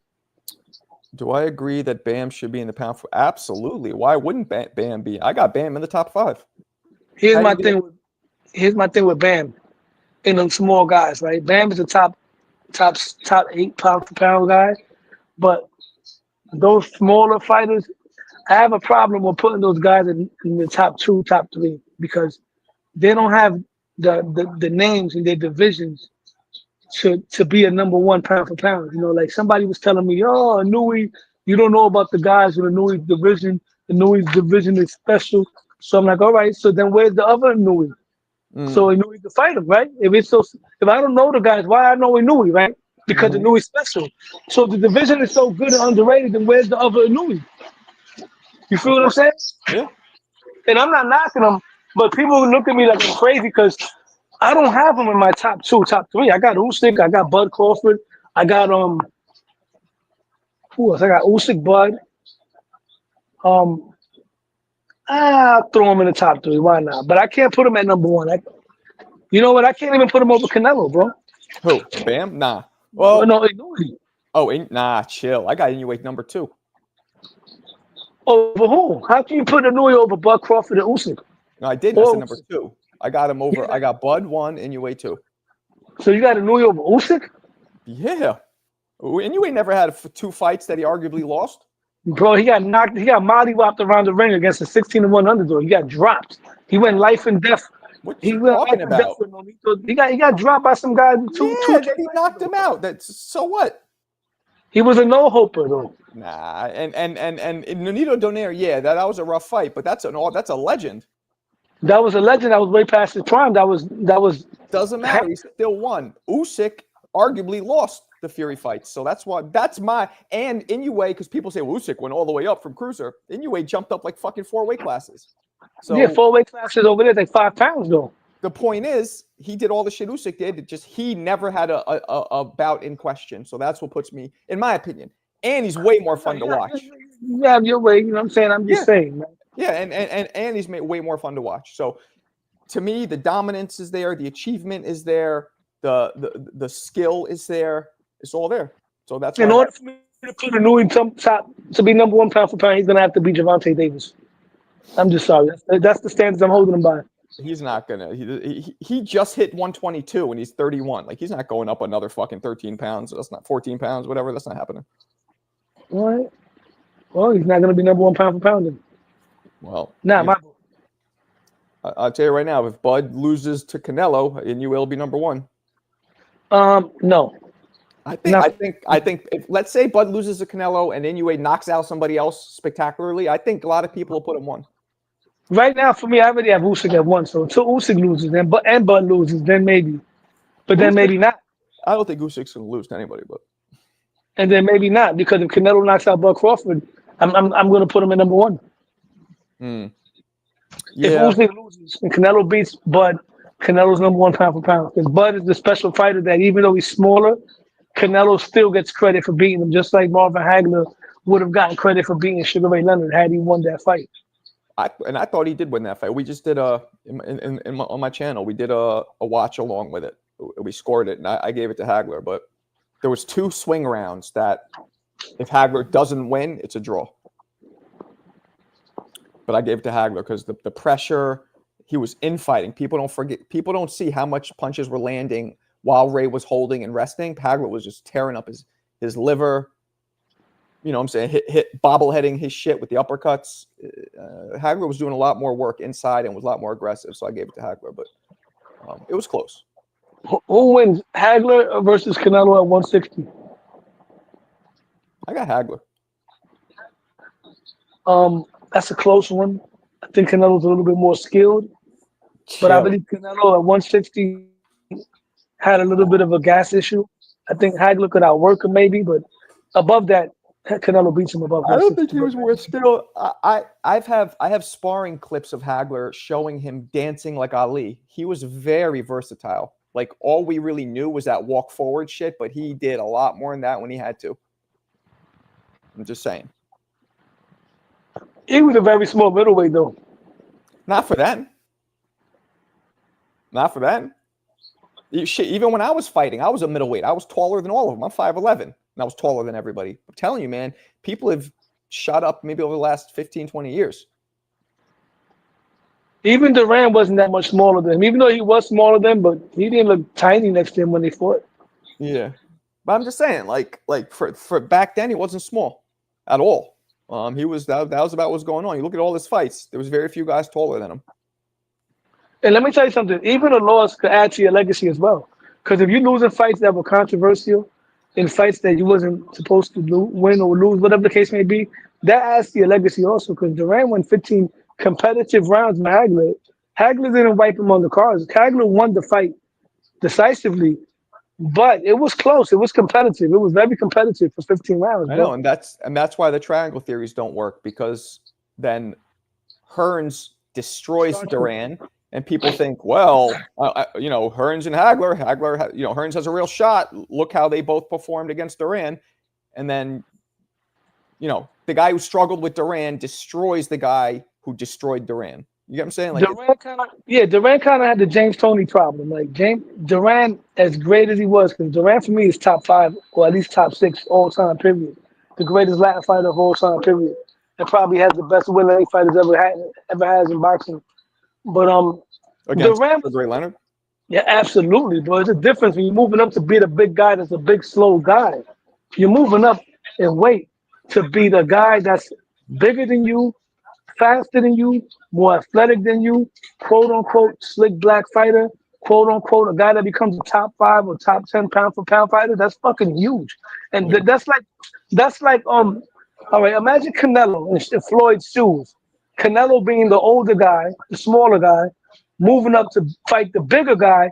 Do I agree that Bam should be in the pound for? Absolutely. Why wouldn't Bam be? I got Bam in the top 5. Here's my thing with Bam and them small guys, right? Bam is the top 8 pound for pound guy, but those smaller fighters, I have a problem with putting those guys in the top 2, top 3 because they don't have the names in their divisions to be a number 1 pound for pound. You know, like somebody was telling me, oh, Nui, you don't know about the guys in the Nui division. The Nui division is special. So I'm like, all right, so then where's the other Nui? So Nui can fight him, right? If I don't know the guys, why I know Nui, right? Because the Nui is special. So the division is so good and underrated, then where's the other Nui? You feel what I'm saying? Yeah. And I'm not knocking them, but people look at me like I'm crazy because I don't have them in my top 2, top 3. I got Usyk, I got Bud Crawford, I got who else? I got Usyk, Bud. I'll throw him in the top 3. Why not? But I can't put him at number 1. You know what? I can't even put him over Canelo, bro. Who? Bam? Nah. Well, no. Nah, chill. I got Inoue number 2. Over who? How can you put Inoue over Bud Crawford and Usyk? No, I didn't. I said number 2. I got him over. I got Bud 1, Inoue 2. So you got Inoue over Usyk? Yeah. Inoue never had 2 fights that he arguably lost. Bro, he got mollywopped around the ring against a 16-1 underdog. He got dropped. He went life and death. What He you went talking life and death about? with Nonito. He got dropped by some guy two Yeah, then three he fights knocked ago. him out. That's so what? He was a no-hoper though. Nah, and Nonito Donaire, yeah, that was a rough fight, but that's a legend. That was a legend. That was way past his prime. That was Doesn't matter. He still won. Usyk arguably lost the Fury fights, so that's my and Inoue, because people say Usyk went all the way up from cruiser. Inoue jumped up like fucking 4 weight classes. So yeah, 4 weight classes over there, like 5 pounds though. the point is, he did all the shit Usyk did. It just he never had a bout in question. So that's what puts me, in my opinion. And he's way more fun to watch. You have your way. You know what I'm saying? I'm just saying, man. Yeah, and he's made way more fun to watch. So to me, the dominance is there, the achievement is there, the skill is there. It's all there. So that's In order for me to put Inoue top to be number 1 pound for pound, he's gonna have to be Gervonta Davis. I'm just sorry. That's the standards I'm holding him by. He's not gonna. He just hit 122 and he's 31. Like he's not going up another fucking 13 pounds. That's not 14 pounds, whatever. That's not happening. All right. Well, he's not gonna be number 1 pound for pound then. Well, my book. I'll tell you right now, if Bud loses to Canelo, Inoue will be number 1. No. I think if, let's say Bud loses to Canelo and Inoue knocks out somebody else spectacularly, I think a lot of people will put him 1. Right now, for me, I already have Usyk at 1. So until Usyk loses, and Bud loses, then maybe. But then maybe not. I don't think Usyk's gonna lose to anybody, but. And then maybe not, because if Canelo knocks out Bud Crawford, I'm gonna put him in number 1. Yeah. If Usyk loses and Canelo beats Bud, Canelo's number 1 pound for pound. Because Bud is the special fighter that even though he's smaller, Canelo still gets credit for beating him, just like Marvin Hagler would have gotten credit for beating Sugar Ray Leonard had he won that fight. I thought he did win that fight. We just did on my channel. We did a watch along with it. We scored it, and I gave it to Hagler. But there was 2 swing rounds that if Hagler doesn't win, it's a draw. But I gave it to Hagler because the pressure, he was infighting. People don't see how much punches were landing while Ray was holding and resting. Hagler was just tearing up his liver. You know what I'm saying? Hit bobbleheading his shit with the uppercuts. Hagler was doing a lot more work inside and was a lot more aggressive, so I gave it to Hagler. But it was close. Who wins, Hagler versus Canelo at 160? I got Hagler. That's a close one. I think Canelo's a little bit more skilled, but I believe Canelo at 160 had a little bit of a gas issue. I think Hagler could outwork him maybe, but above that, Canelo beats him above. I don't think he was more skilled. I have sparring clips of Hagler showing him dancing like Ali. He was very versatile. Like all we really knew was that walk forward shit, but he did a lot more than that when he had to. I'm just saying. He was a very small middleweight though. Not for that. Not for that. Shit, even when I was fighting, I was a middleweight. I was taller than all of them. I'm 5'11", and I was taller than everybody. I'm telling you, man, people have shot up maybe over the last 15, 20 years. Even Duran wasn't that much smaller than him, even though he was smaller than him, but he didn't look tiny next to him when they fought. Yeah. But I'm just saying, like for back then, he wasn't small at all. He was that was about what was going on. You look at all his fights, there was very few guys taller than him. And let me tell you something, even a loss could add to your legacy as well. Because if you're losing fights that were controversial, in fights that you wasn't supposed to win or lose, whatever the case may be, that adds to your legacy also. Because Duran won 15 competitive rounds with Hagler. Hagler didn't wipe him on the cards. Hagler won the fight decisively, but it was close. It was competitive. It was very competitive for 15 rounds. I know, and that's why the triangle theories don't work, because then Hearns destroys Duran. And people think, well, Hearns and Hagler, Hearns has a real shot. Look how they both performed against Duran. And then, the guy who struggled with Duran destroys the guy who destroyed Duran. You get what I'm saying? Like Duran kind of had the James Toney problem. Like Duran, as great as he was, because Duran for me is top 5 or at least top 6 all time period. The greatest Latin fighter of all time period, and probably has the best win any fighters ever has in boxing. But against Duran, Ray Leonard. Yeah, absolutely, bro. It's a difference when you're moving up to be the big guy that's a big, slow guy. You're moving up in weight to be the guy that's bigger than you, faster than you, more athletic than you, quote unquote slick black fighter, quote unquote a guy that becomes a top 5 or top 10 pound for pound fighter. That's fucking huge, and Yeah. that's like all right. Imagine Canelo in Floyd's shoes. Canelo being the older guy, the smaller guy, moving up to fight the bigger guy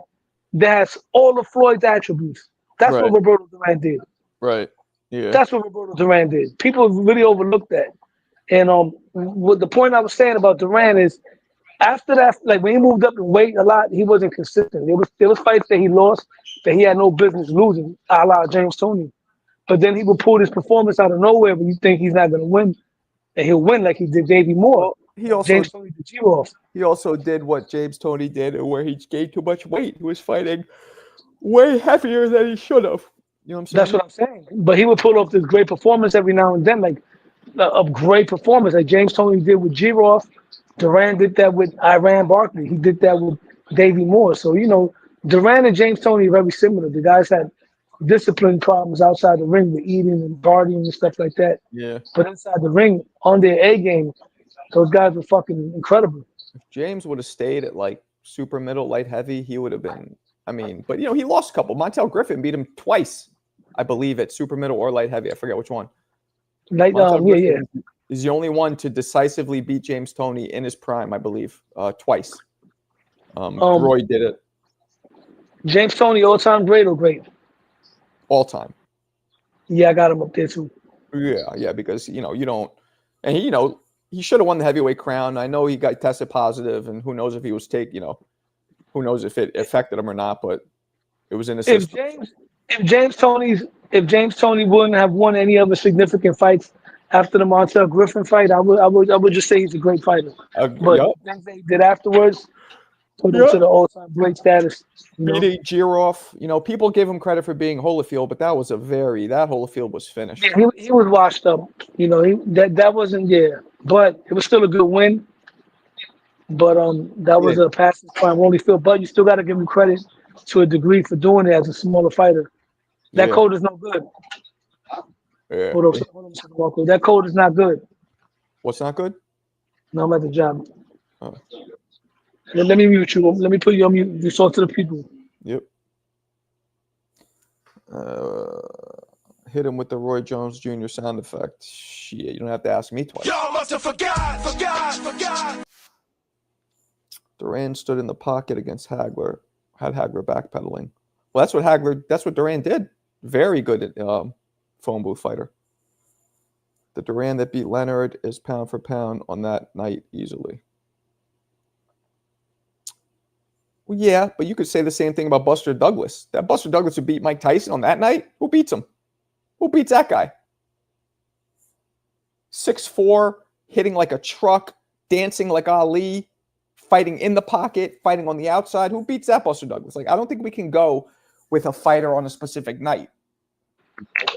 that has all of Floyd's attributes. That's Right. what Roberto Duran did. Right. Yeah. That's what Roberto Duran did. People really overlooked that. And what the point I was saying about Duran is after that, like when he moved up in weight a lot, he wasn't consistent. There was fights that he lost that he had no business losing, a la James Toney. But then he would pull this performance out of nowhere when you think he's not gonna win. And he'll win like he did Davey Moore. Well, he also James Toney did G-Roff. he also did what James Toney did, where he gained too much weight. He was fighting way heavier than he should have. You know what I'm saying? That's what I'm saying. But he would pull off this great performance every now and then, like a great performance, like James Toney did with G-Roff. Duran did that with Iran Barkley. He did that with Davey Moore. So, Duran and James Toney are very similar. The guys had discipline problems outside the ring with eating and partying and stuff like that. Yeah. But inside the ring, on their A game, those guys were fucking incredible. If James would have stayed at like super middle, light heavy, he would have been. I mean, but he lost a couple. Montel Griffin beat him twice, I believe, at super middle or light heavy. I forget which one. Like, Montel yeah. Griffin is the only one to decisively beat James Toney in his prime, I believe, twice. Roy did it James Toney, all-time great or great? all time. Yeah, I got him up there too. Yeah, because you don't, and he should have won the heavyweight crown. I know he got tested positive, and who knows if he was who knows if it affected him or not, but it was in the system. If James Toney wouldn't have won any other significant fights after the Montel Griffin fight, I would just say he's a great fighter. But Yep. things that he did afterwards put him to the all-time great status. Beating Giroff, people give him credit for being Holyfield, but that Holyfield was finished. Yeah, he was washed up. That wasn't but it was still a good win. But that was a passing prime Holyfield. But you still got to give him credit to a degree for doing it as a smaller fighter. That code is no good. Yeah. Hold on, Marco. That code is not good. What's not good? No, I'm at the job. Oh. Let me mute you. Let me put you on mute. You talk to the people. Yep. Hit him with the Roy Jones Jr. sound effect. Shit, you don't have to ask me twice. Y'all must have forgot. Duran stood in the pocket against Hagler. Had Hagler backpedaling. Well, that's what Duran did. Very good at phone booth fighter. The Duran that beat Leonard is pound for pound on that night easily. Well, yeah, but you could say the same thing about Buster Douglas. That Buster Douglas who beat Mike Tyson on that night, who beats him? Who beats that guy? 6'4", hitting like a truck, dancing like Ali, fighting in the pocket, fighting on the outside. Who beats that Buster Douglas? Like, I don't think we can go with a fighter on a specific night.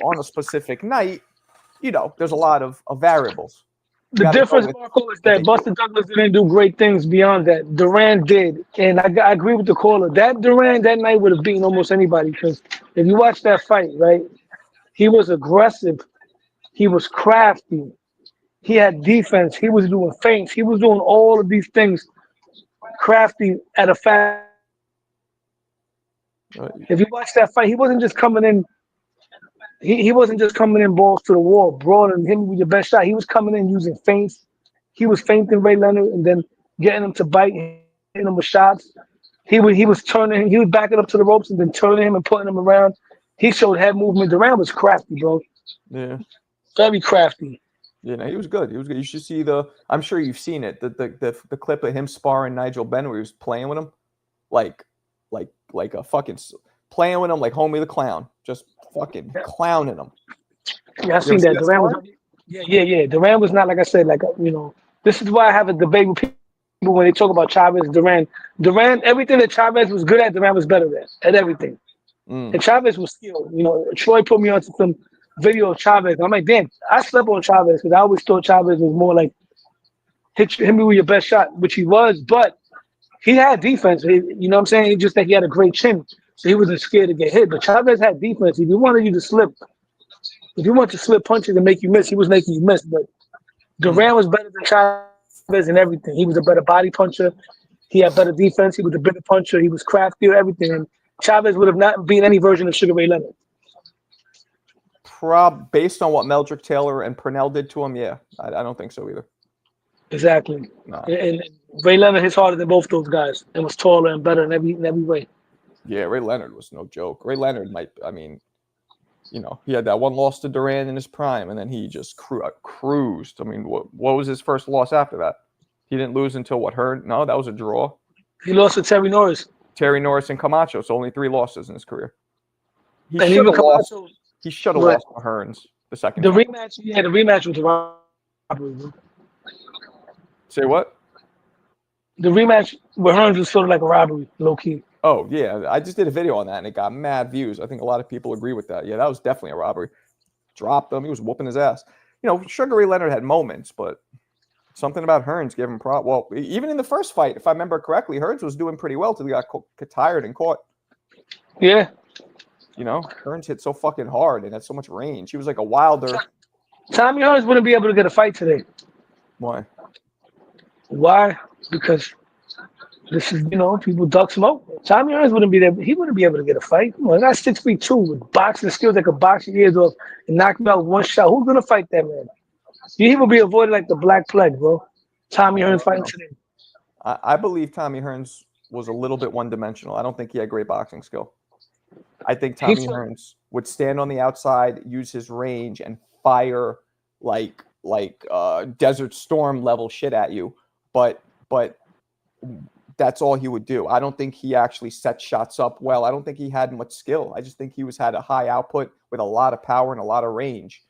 On a specific night, there's a lot of variables. The difference, Marco, is that Buster Douglas didn't do great things beyond that. Duran did. And I agree with the caller. That Duran that night would have beaten almost anybody, because if you watch that fight, right, he was aggressive. He was crafty. He had defense. He was doing feints. He was doing all of these things crafty at a fast. If you watch that fight, he wasn't just coming in. He wasn't just coming in balls to the wall, broad and hitting with your best shot. He was coming in using feints. He was feinting Ray Leonard and then getting him to bite, hitting him with shots. He was turning. He was backing up to the ropes and then turning him and putting him around. He showed head movement. Duran was crafty, bro. Yeah, very crafty. Yeah, no, he was good. He was good. You should see I'm sure you've seen it. The clip of him sparring Nigel Benn where he was playing with him, like a fucking playing with him like Homie the Clown, just fucking clowning him. Yeah, I seen that. Duran was. Yeah. Duran was not, like I said, this is why I have a debate with people when they talk about Chavez, Duran, everything that Chavez was good at, Duran was better at everything. And Chavez was skilled. Troy put me onto some video of Chavez. I'm like, damn, I slept on Chavez because I always thought Chavez was more like hit me with your best shot, which he was, but he had defense. You know what I'm saying? He just that he had a great chin, so he wasn't scared to get hit. But Chavez had defense. If he wanted you to slip, If you want to slip punches and make you miss, he was making you miss. But Duran was better than Chavez in everything. He was a better body puncher. He had better defense. He was a better puncher. He was craftier, everything. And Chavez would have not been any version of Sugar Ray Leonard. Based on what Meldrick Taylor and Purnell did to him, yeah. I don't think so either. Exactly. No. And Ray Leonard hits harder than both those guys and was taller and better in every way. Yeah, Ray Leonard was no joke. Ray Leonard he had that one loss to Duran in his prime, and then he just cruised. I mean, what was his first loss after that? He didn't lose until what? No, that was a draw. He lost to Terry Norris. Terry Norris and Camacho, so only 3 losses in his career. He And should even have lost. Camacho, He should have lost to Hearns the second the time. rematch was a robbery. Say what? The rematch with Hearns was sort of like a robbery, low key. Oh, yeah. I just did a video on that, and it got mad views. I think a lot of people agree with that. Yeah, that was definitely a robbery. Dropped him. He was whooping his ass. Sugar Ray Leonard had moments, but something about Hearns gave him well, even in the first fight, if I remember correctly, Hearns was doing pretty well till he got tired and caught. Yeah. Hearns hit so fucking hard and had so much range. He was like a Wilder. Tommy Hearns wouldn't be able to get a fight today. Why? Why? Because this is, people duck smoke. Tommy Hearns wouldn't be there. He wouldn't be able to get a fight. Well, that's 6'2" with boxing skills that could box your ears off and knock him out with one shot. Who's gonna fight that man? He would be avoided like the Black Plague, bro. Tommy Hearns fighting today. I believe Tommy Hearns was a little bit one-dimensional. I don't think he had great boxing skill. I think Tommy Hearns would stand on the outside, use his range, and fire like Desert Storm level shit at you. But that's all he would do. I don't think he actually set shots up well. I don't think he had much skill. I just think he had a high output with a lot of power and a lot of range.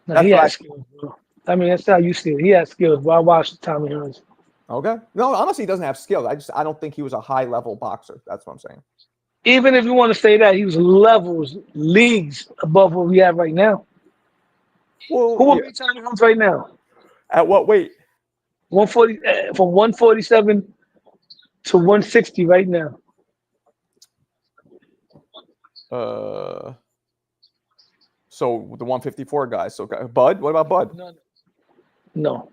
No, he has skills, bro. I mean, that's how you see it. He has skills, bro. I watched Tommy Hearns. Okay. No, honestly, he doesn't have skills. I don't think he was a high-level boxer. That's what I'm saying. Even if you want to say that, he was leagues above what we have right now. Well, who will beat Tommy Hearns right now? At what weight? 140 from 147 to 160 right now. So the 154 guys. So Bud, what about Bud? No.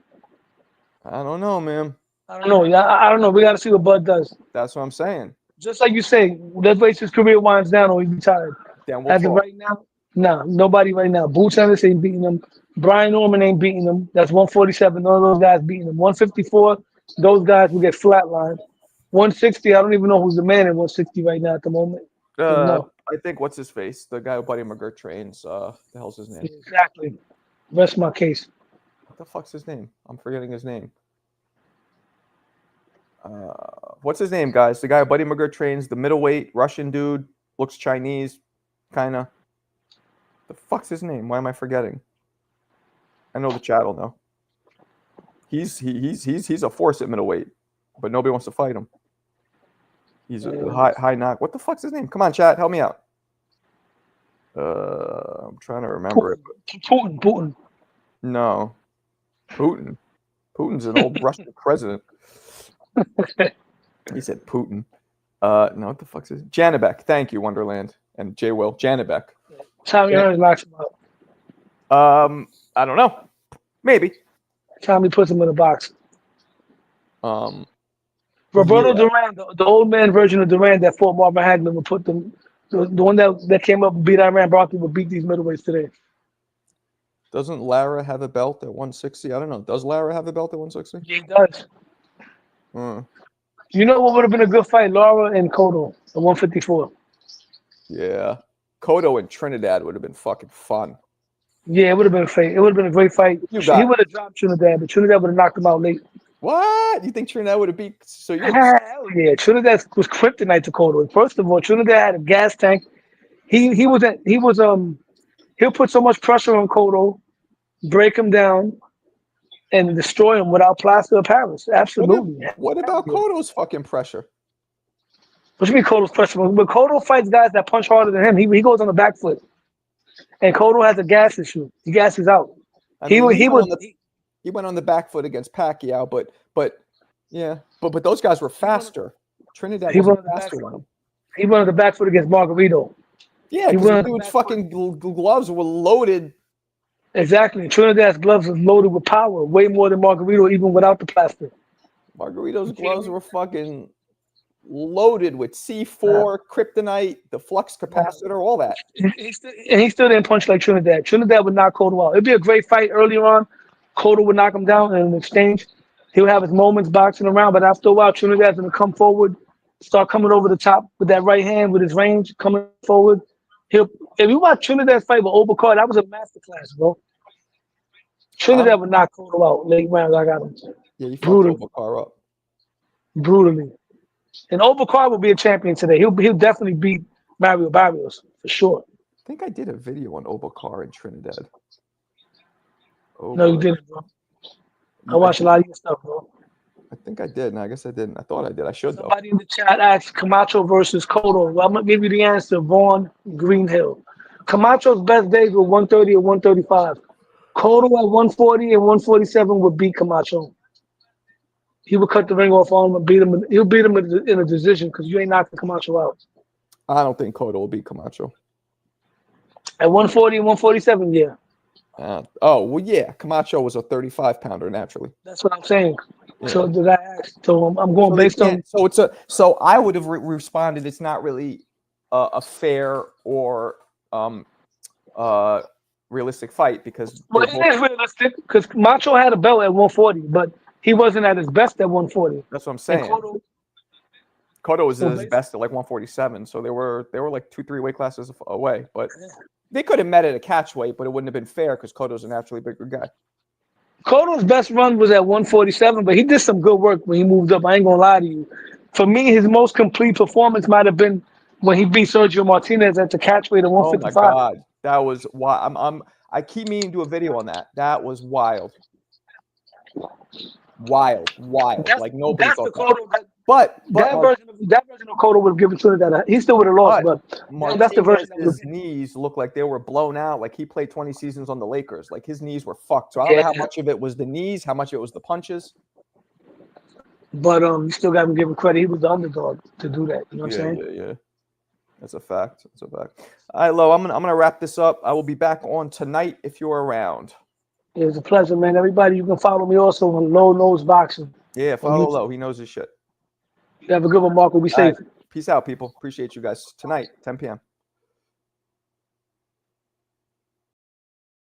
I don't know, man. I don't know. I don't know. We got to see what Bud does. That's what I'm saying. Just like you say, let's wait till his career winds down or he retired. As of right now, nobody right now. Boots Ennis ain't beating him. Brian Norman ain't beating him. That's 147. None of those guys beating him. 154, those guys will get flatlined. 160, I don't even know who's the man in 160 right now at the moment. I think what's his face? The guy who Buddy McGirt trains. The hell's his name? Exactly. Rest my case. What the fuck's his name? I'm forgetting his name. What's his name, guys? The guy who Buddy McGirt trains, the middleweight Russian dude, looks Chinese, kind of. The fuck's his name? Why am I forgetting? I know the chat will know. He's a force at middleweight, but nobody wants to fight him. He's a high knock. What the fuck's his name? Come on, chat, help me out. I'm trying to remember it. Putin. No. Putin. Putin's an old Russian president. He said Putin. No, what the fuck's his name? Janibek. Thank you, Wonderland. And J. Will. Janibek. Tommy Hearns knocks him out. I don't know. Maybe. Tommy puts him in a box. Roberto Duran, the old man version of Duran that fought Marvin Hagler would put them. The one that came up and beat Iran Barkley would beat these middleweights today. Doesn't Lara have a belt at 160? I don't know. Does Lara have a belt at 160? Yeah, he does. You know what would have been a good fight? Lara and Cotto at 154. Yeah. Cotto and Trinidad would have been fucking fun. Yeah, it would have been a fight. It would have been a great fight. He would have dropped Trinidad, but Trinidad would have knocked him out late. What? You think Trinidad would have beat? So you? Hell yeah, Trinidad was kryptonite to Cotto. First of all, Trinidad had a gas tank. He'll put so much pressure on Cotto, break him down, and destroy him without plaster of Paris. Absolutely. What about Cotto's fucking pressure? What you mean Cotto's pressure? But Cotto fights guys that punch harder than him. He goes on the back foot. And Cotto has a gas issue. He gasses out. He went on the back foot against Pacquiao, but those guys were faster. Trinidad was faster than him. He went on the back foot against Margarito. Yeah, because the dude's fucking gloves were loaded Exactly. Trinidad's gloves is loaded with power, way more than Margarito, even without the plastic. Margarito's gloves were fucking loaded with C4, kryptonite, the flux capacitor, all that. He still didn't punch like Trinidad. Trinidad would knock Cotto out. It'd be a great fight earlier on. Cotto would knock him down in an exchange. He would have his moments boxing around, but after a while, Trinidad's gonna come forward, start coming over the top with that right hand, with his range, coming forward. If you watch Trinidad's fight with Obakar, that was a masterclass, bro. Trinidad would knock Cotto out late rounds. I got him. Yeah, you fucked Brutally. Obakar up. Brutally. And Obakar will be a champion today. He'll definitely beat Mario Barrios for sure. I think I did a video on Obakar and Trinidad. No, you didn't, bro. I watch a lot of your stuff, bro. I think I did, and I guess I didn't. I thought I did. I should, though. Somebody in the chat asked Camacho versus Cotto. Well, I'm gonna give you the answer. Vaughn Greenhill. Camacho's best days were 130 and 135. Cotto at 140 and 147 would beat Camacho. He would cut the ring off on him and beat him. He'll beat him in a decision because you ain't knocking Camacho out. I don't think Cotto will beat Camacho. At 140 and 147, yeah. Well, yeah. Camacho was a 35-pounder naturally. That's what I'm saying. Yeah. So did I ask? So I'm going based on. So I would have responded. It's not really a fair or realistic fight because. Well, it is realistic because Camacho had a belt at 140, but he wasn't at his best at 140. That's what I'm saying. Cotto was at his best at like 147, so they were like 2-3 weight classes away. But they could have met at a catch weight, but it wouldn't have been fair because Cotto's a naturally bigger guy. Cotto's best run was at 147, but he did some good work when he moved up. I ain't gonna lie to you. For me, his most complete performance might have been when he beat Sergio Martinez at the catch weight at 155. Oh my God, that was why I keep meaning to do a video on that. That was wild. Wild. Like nobody thought that. But that version of Cotto would have given Trinidad. He still would have lost, but that's the version. His knees looked like they were blown out. Like he played 20 seasons on the Lakers. Like his knees were fucked. So I don't know how much of it was the knees, how much of it was the punches. But you still got to give him credit. He was the underdog to do that. You know what I'm saying? Yeah. That's a fact. All right, Lo, I'm gonna wrap this up. I will be back on tonight if you're around. It was a pleasure, man. Everybody, you can follow me also on Low Nose Boxing. Yeah, follow Lo. He knows his shit. You have a good one, Marco. Be safe. Peace out, people. Appreciate you guys. Tonight, 10 p.m.